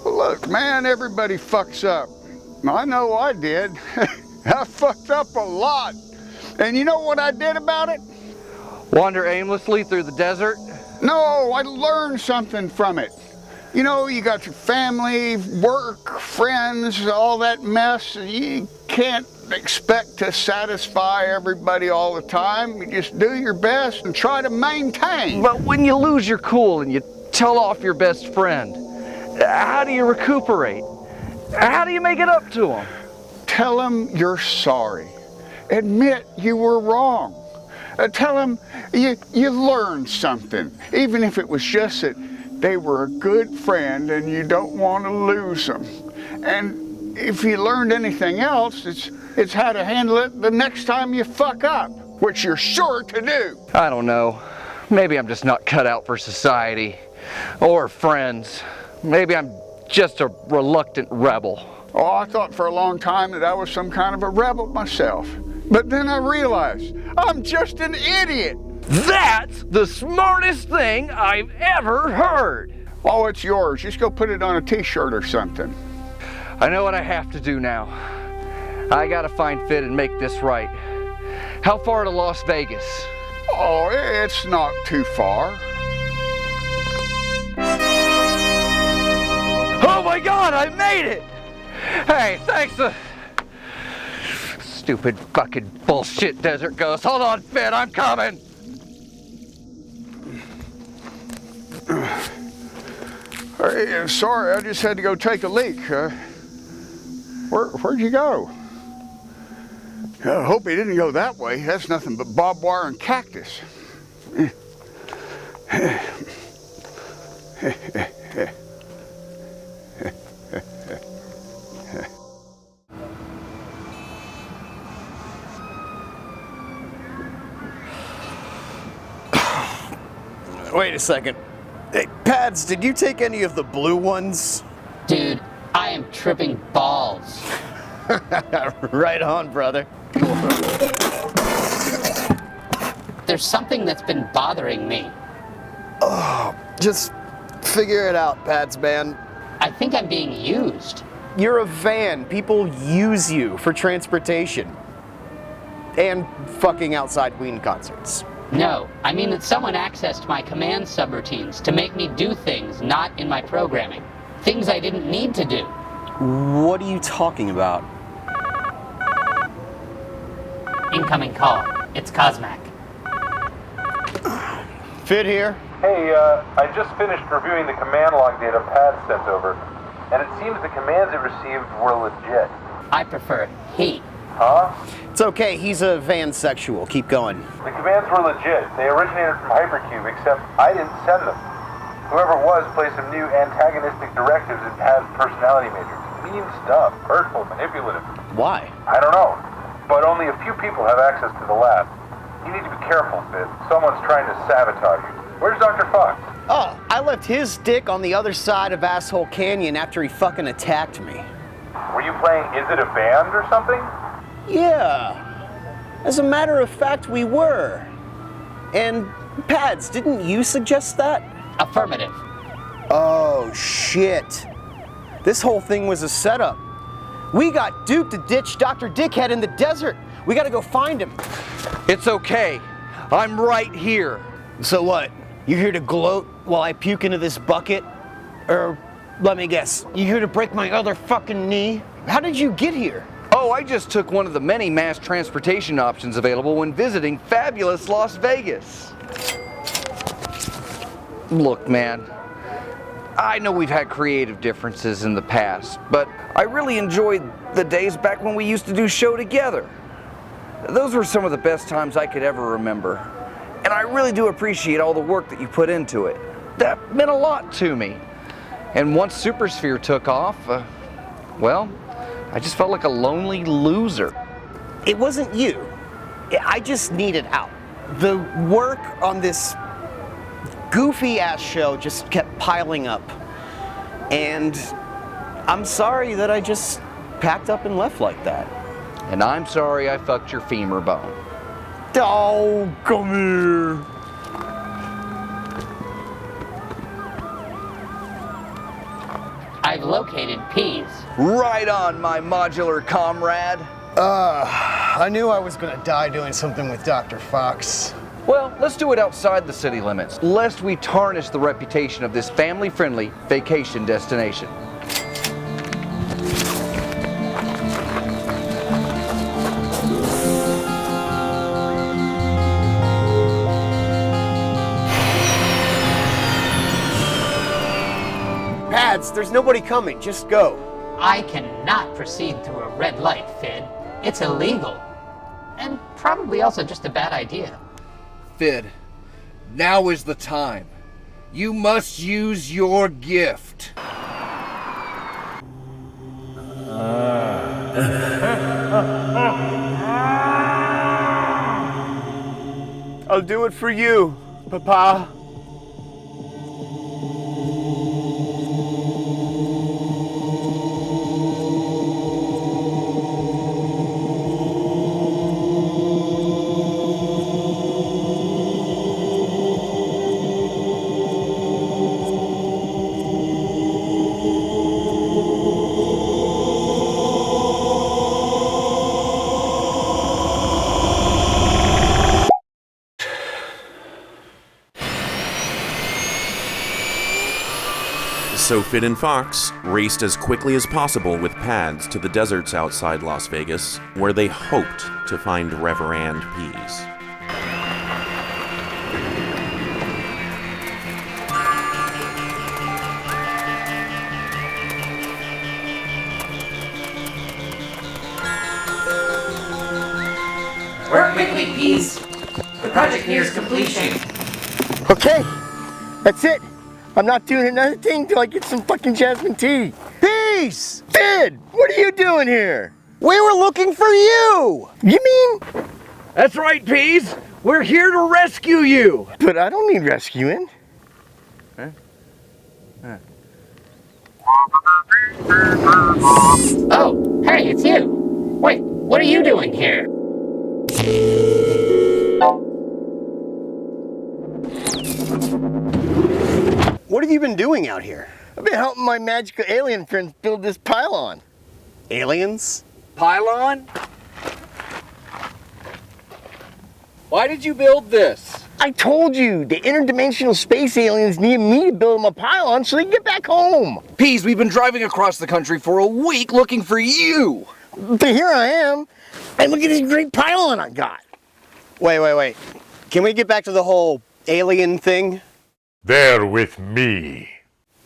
Look, man, everybody fucks up. I know I did. I fucked up a lot. And you know what I did about it? Wander aimlessly through the desert? No, I learned something from it. You know, you got your family, work, friends, all that mess. You can't expect to satisfy everybody all the time. You just do your best and try to maintain. But when you lose your cool and you tell off your best friend, how do you recuperate? How do you make it up to him? Tell him you're sorry. Admit you were wrong. Tell them you learned something, even if it was just that they were a good friend and you don't want to lose them. And if you learned anything else, it's how to handle it the next time you fuck up, which you're sure to do. I don't know. Maybe I'm just not cut out for society or friends. Maybe I'm just a reluctant rebel. Oh, I thought for a long time that I was some kind of a rebel myself. But then I realized I'm just an idiot. That's the smartest thing I've ever heard. Oh, it's yours. Just go put it on a t-shirt or something. I know what I have to do now. I gotta find Fidd and make this right. How far to Las Vegas? Oh, it's not too far. Oh my God, I made it! Hey, thanks to stupid fucking bullshit desert ghost. Hold on, Fidd, I'm coming. Hey, sorry, I just had to go take a leak. Where'd you go? I hope he didn't go that way. That's nothing but barbed wire and cactus. Wait a second. Hey, Pads, did you take any of the blue ones? Dude, I am tripping balls. Right on, brother. There's something that's been bothering me. Oh, just figure it out, Pads, man. I think I'm being used. You're a van. People use you for transportation. And fucking outside Queen concerts. No, I mean that someone accessed my command subroutines to make me do things not in my programming. Things I didn't need to do. What are you talking about? Incoming call. It's Cosmac. Fidd here. Hey, I just finished reviewing the command log data Pad sent over, and it seems the commands it received were legit. I prefer he. Huh? It's okay, he's a vansexual. Keep going. The commands were legit. They originated from Hypercube, except I didn't send them. Whoever it was placed some new antagonistic directives in Pad's personality matrix. Mean stuff. Hurtful, manipulative. Why? I don't know. But only a few people have access to the lab. You need to be careful, Fidd. Someone's trying to sabotage you. Where's Dr. Faux? Oh, I left his dick on the other side of Asshole Canyon after he fucking attacked me. Were you playing Is It a Band or something? Yeah. As a matter of fact, we were. And, Pads, didn't you suggest that? Affirmative. Oh, shit. This whole thing was a setup. We got duped to ditch Dr. Dickhead in the desert. We gotta go find him. It's okay. I'm right here. So what? You're here to gloat while I puke into this bucket? Or, let me guess, you here to break my other fucking knee? How did you get here? Oh, I just took one of the many mass transportation options available when visiting fabulous Las Vegas. Look, man, I know we've had creative differences in the past, but I really enjoyed the days back when we used to do show together. Those were some of the best times I could ever remember. And I really do appreciate all the work that you put into it. That meant a lot to me. And once Super Sphere took off, well, I just felt like a lonely loser. It wasn't you. I just needed out. The work on this goofy ass show just kept piling up. And I'm sorry that I just packed up and left like that. And I'm sorry I fucked your femur bone. Oh, come here. I've located Peas. Right on, my modular comrade. I knew I was gonna die doing something with Dr. Fox. Well, let's do it outside the city limits, lest we tarnish the reputation of this family-friendly vacation destination. Pads, there's nobody coming. Just go. I cannot proceed through a red light, Fidd. It's illegal. And probably also just a bad idea. Fidd, now is the time. You must use your gift. I'll do it for you, Papa. So Fidd and Fox raced as quickly as possible with pads to the deserts outside Las Vegas, where they hoped to find Reverand Peas. Work quickly, Peas. The project nears completion. Okay, that's it. I'm not doing another thing till I get some fucking jasmine tea. Peace! Fidd, what are you doing here? We were looking for you! You mean? That's right, Peas. We're here to rescue you. But I don't need rescuing. Oh, hey, it's you. Wait, what are you doing here? What have you been doing out here? I've been helping my magical alien friends build this pylon. Aliens? Pylon? Why did you build this? I told you, the interdimensional space aliens need me to build them a pylon so they can get back home. Peas, we've been driving across the country for a week looking for you. But here I am, and look at this great pylon I got. Wait. Can we get back to the whole alien thing? They're with me.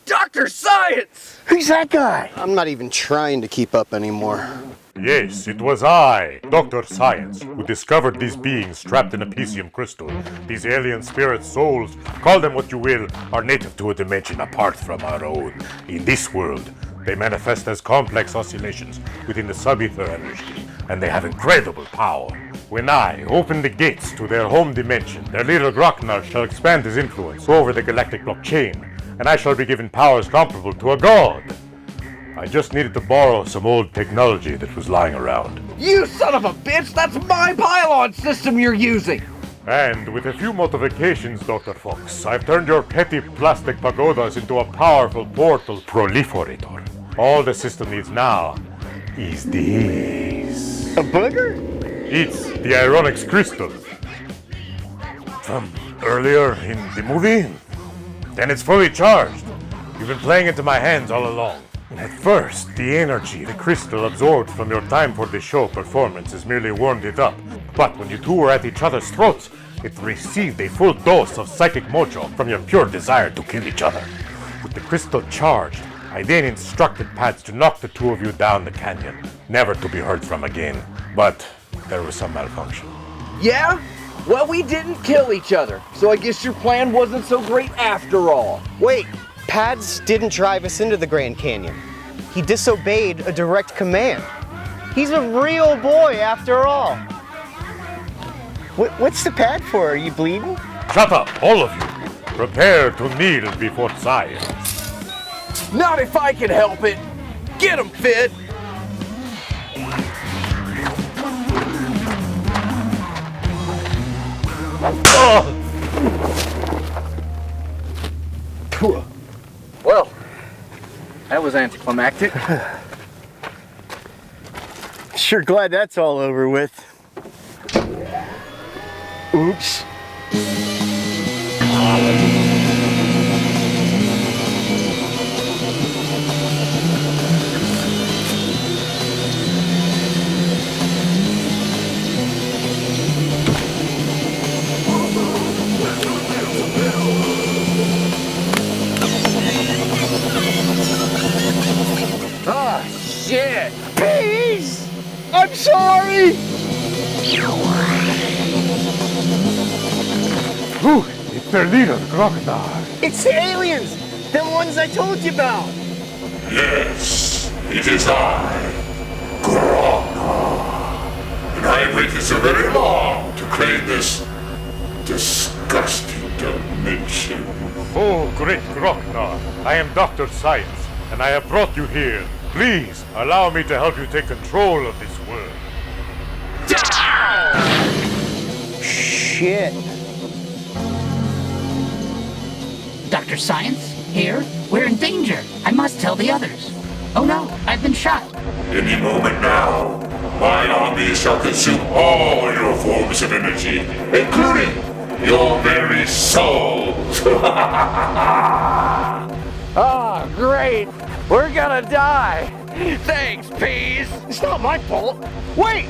Dr. Science! Who's that guy? I'm not even trying to keep up anymore. Yes, it was I, Dr. Science, who discovered these beings trapped in a PCM crystal. These alien spirit souls, call them what you will, are native to a dimension apart from our own. In this world, they manifest as complex oscillations within the sub-ether energy, and they have incredible power. When I open the gates to their home dimension, their leader Grocknar shall expand his influence over the galactic blockchain, and I shall be given powers comparable to a god. I just needed to borrow some old technology that was lying around. You son of a bitch! That's my pylon system you're using! And with a few modifications, Doktor Faux, I've turned your petty plastic pagodas into a powerful portal proliferator. All the system needs now is this. A booger? It's the Ironix crystal. From earlier in the movie. Then it's fully charged. You've been playing into my hands all along. At first, the energy the crystal absorbed from your time for the show performances merely warmed it up. But when you two were at each other's throats, it received a full dose of psychic mojo from your pure desire to kill each other. With the crystal charged, I then instructed Pads to knock the two of you down the canyon, never to be heard from again. But There was some malfunction. Yeah? Well, we didn't kill each other, so I guess your plan wasn't so great after all. Wait, Pads didn't drive us into the Grand Canyon. He disobeyed a direct command. He's a real boy after all. What's the pad for? Are you bleeding? Shut up, all of you. Prepare to kneel before science. Not if I can help it. Get him, Fidd. Well, that was anticlimactic. Sure glad that's all over with. Oops. Ah, shit! Please! I'm sorry! Whew, it's their leader, the crocodile. It's the aliens! Them ones I told you about! Yes, it is I, Grognar. And I have waited so very long to claim this disgusting dimension. Oh, great Grognar, I am Dr. Science, and I have brought you here. Please, allow me to help you take control of this world. Shit. Dr. Science, here? We're in danger. I must tell the others. Oh no, I've been shot. Any moment now, my army shall consume all your forms of energy, including your very souls. Ah, great! We're gonna die! Thanks, Peas! It's not my fault. Wait!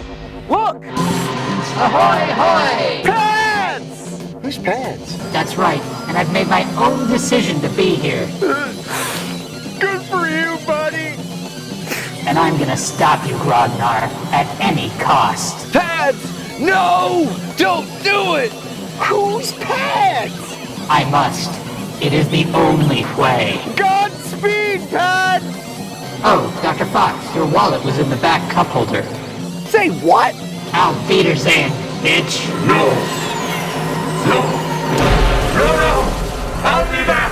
Look! Ahoy, hoy! Pads! Who's Pads? That's right, and I've made my own decision to be here. Good for you, buddy! And I'm gonna stop you, Grognar, at any cost. Pads! No! Don't do it! Who's Pads? I must. It is the only way. Godspeed, Pads! Oh, Dr. Fox, your wallet was in the back cup holder. Say what? Auf Wiedersehen, bitch. No! I'll be back!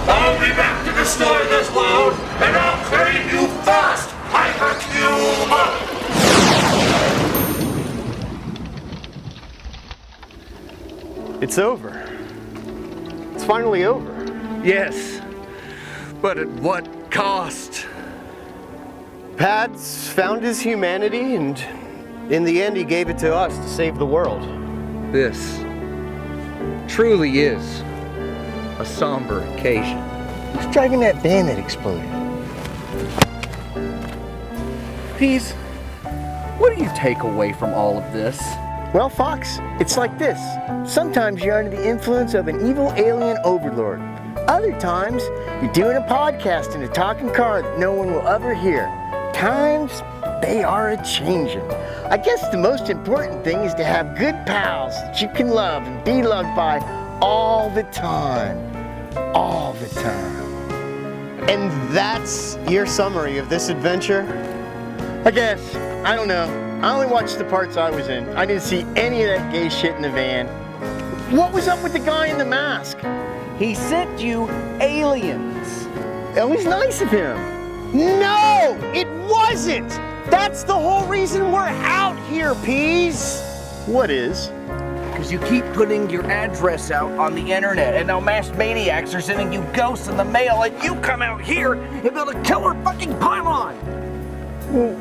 I'll be back to destroy this world, and I'll claim you first, Hypercube! It's over. It's finally over. Yes, but at what cost? Pads found his humanity, and in the end he gave it to us to save the world. This truly is a somber occasion. Who's driving that van that exploded? Peas, what do you take away from all of this? Well, Fox, it's like this. Sometimes you're under the influence of an evil alien overlord. Other times, you're doing a podcast in a talking car that no one will ever hear. Times, they are a-changing. I guess the most important thing is to have good pals that you can love and be loved by all the time. All the time. And that's your summary of this adventure? I guess. I don't know. I only watched the parts I was in. I didn't see any of that gay shit in the van. What was up with the guy in the mask? He sent you aliens. It was nice of him. No, it wasn't! That's the whole reason we're out here, Peas! What is? Because you keep putting your address out on the internet, and now masked maniacs are sending you ghosts in the mail, and you come out here and build a killer fucking pylon! Well,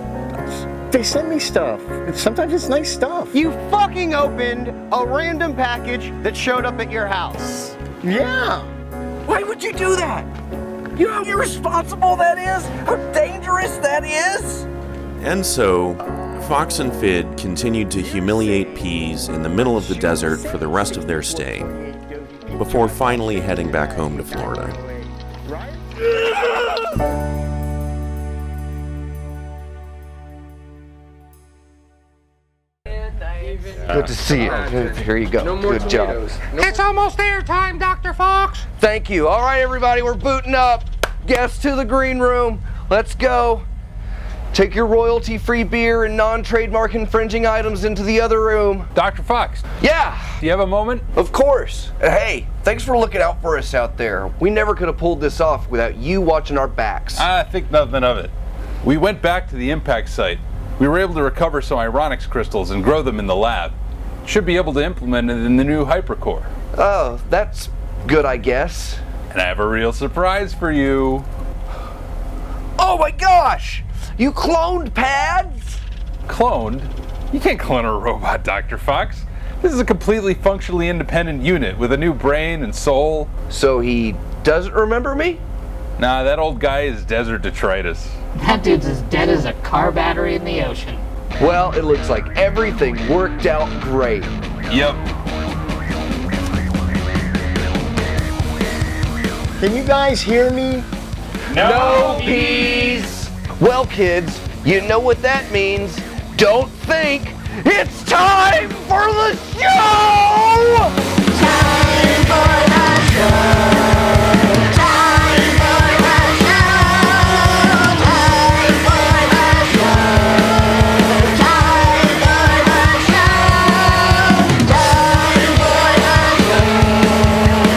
they send me stuff. Sometimes it's nice stuff. You fucking opened a random package that showed up at your house. Yeah. Why would you do that? You know how irresponsible that is? How dangerous that is? And so, Fox and Fidd continued to humiliate Peas in the middle of the desert for the rest of their stay, before finally heading back home to Florida. Good to see you. Here you go. No more Good tomatoes. job. It's almost airtime, Dr. Faux. Thank you. All right, everybody, we're booting up. Guests to the green room. Let's go. Take your royalty-free beer and non-trademark infringing items into the other room. Dr. Fox. Yeah. Do you have a moment? Of course. Hey, thanks for looking out for us out there. We never could have pulled this off without you watching our backs. I think nothing of it. We went back to the impact site. We were able to recover some ironics crystals and grow them in the lab. Should be able to implement it in the new hypercore. Oh, that's good, I guess. And I have a real surprise for you. Oh my gosh! You cloned pads? Cloned? You can't clone a robot, Dr. Fox. This is a completely functionally independent unit with a new brain and soul. So he doesn't remember me? Nah, that old guy is desert detritus. That dude's as dead as a car battery in the ocean. Well, it looks like everything worked out great. Yep. Can you guys hear me? No peas! Well, kids, you know what that means. Don't think. It's time for the show! Time for the show! Time for the show! Time for the show! Time for the show! Time for the show! Time for the show! Time for the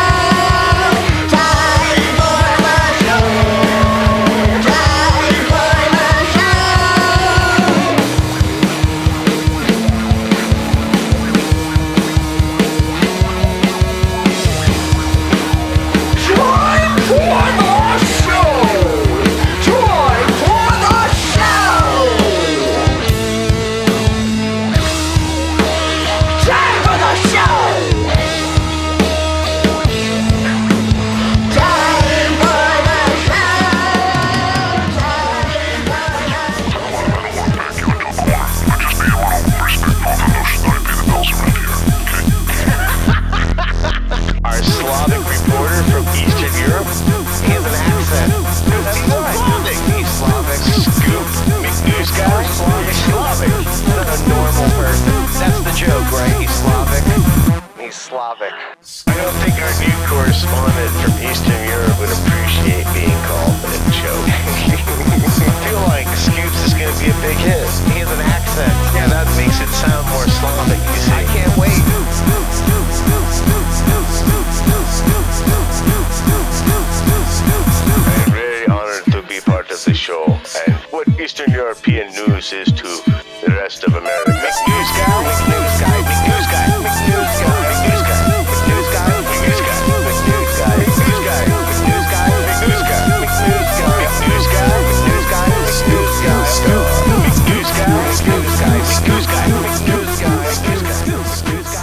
show! Time for the show! Our Slavic reporter from Eastern Europe, he has an accent. He's Slavic. Scoop McNews guy, Slavic. Not a normal person. That's the joke, right? He's Slavic. He's Slavic. I don't think our new correspondent from Eastern Europe would appreciate being called a joke. I feel like Scoops is going to be a big hit. He has an accent. Yeah, that makes it sound more Slavic, you see. I can't wait. I'm very honored to be part of the show and what Eastern European news is to the rest of America. McNews guy, McNews guy, McNews guy, McNews guy, McNews guy, McNews guy, McNews guy, McNews guy, McNews guy, McNews guy, McNews guy, McNews guy, McNews guy, McNews guy, McNews guy, McNews guy, McNews guy, McNews guy, McNews guy, McNews guy.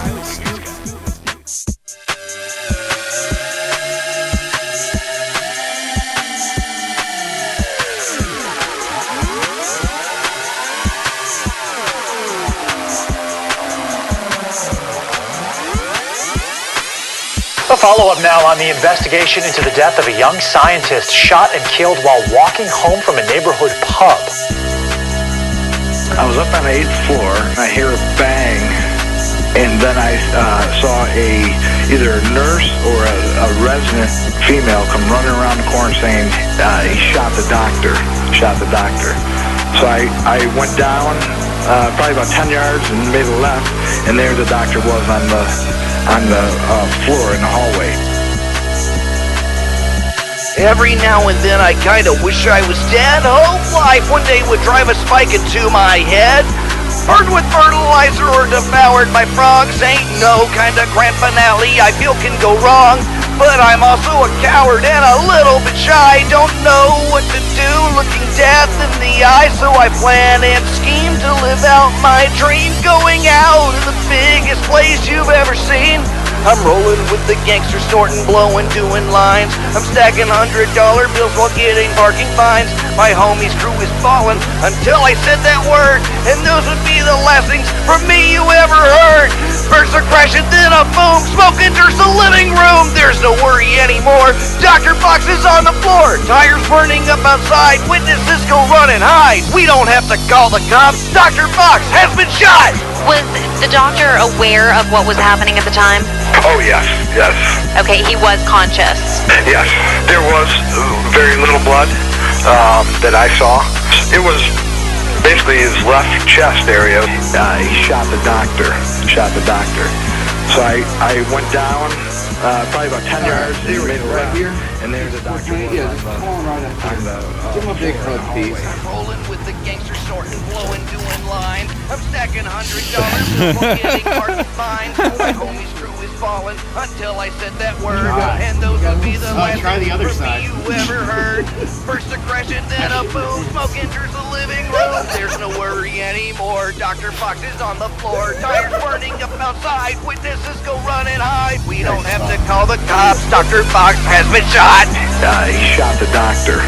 A follow-up now on the investigation into the death of a young scientist shot and killed while walking home from a neighborhood pub. I was up on the 8th floor, and I hear a bang, and then I saw either a nurse or a resident female come running around the corner saying he shot the doctor. So I went down probably about 10 yards and made a left, and there the doctor was on the floor in the hallway. Every now and then I kinda wish I was dead. Hope life one day would drive a spike into my head. Burned with fertilizer or devoured by frogs. Ain't no kinda grand finale I feel can go wrong. But I'm also a coward and a little bit shy. Don't know what to do looking death in the eye. So I plan and scheme to live out my dream. Going out to the biggest place you've ever seen. I'm rolling with the gangsters, snorting, blowing, doing lines. I'm stacking $100 bills while getting parking fines. My homie's crew is falling until I said that word. And those would be the last things from me you ever heard. First a crash and then a boom, smoke. Smoke enters the living room. There's no worry anymore. Dr. Fox is on the floor. Tires burning up outside. Witnesses go run and hide. We don't have to call the cops. Dr. Fox has been shot. Was the doctor aware of what was happening at the time? Oh, yes. Okay, he was conscious. Yes. There was very little blood that I saw. It was basically his left chest area. He shot the doctor. So I went down probably about 10 yards, made a left, and there's a doctor. Yeah, just call him right up here. Give him a big hug, Pete. Rolling with the gangster snorting, blowing, doing line. I'm stacking $100 getting hard to find. My homie's crew is falling until I said that word. And those would be the last try the other from side. me you ever heard. First a crash and then a boom. Smoke enters the living room. There's no worry anymore. Dr. Fox is on the floor. Tires burning up outside. Witnesses go run and hide. We don't have to call the cops. Dr. Fox has been shot. He shot the doctor.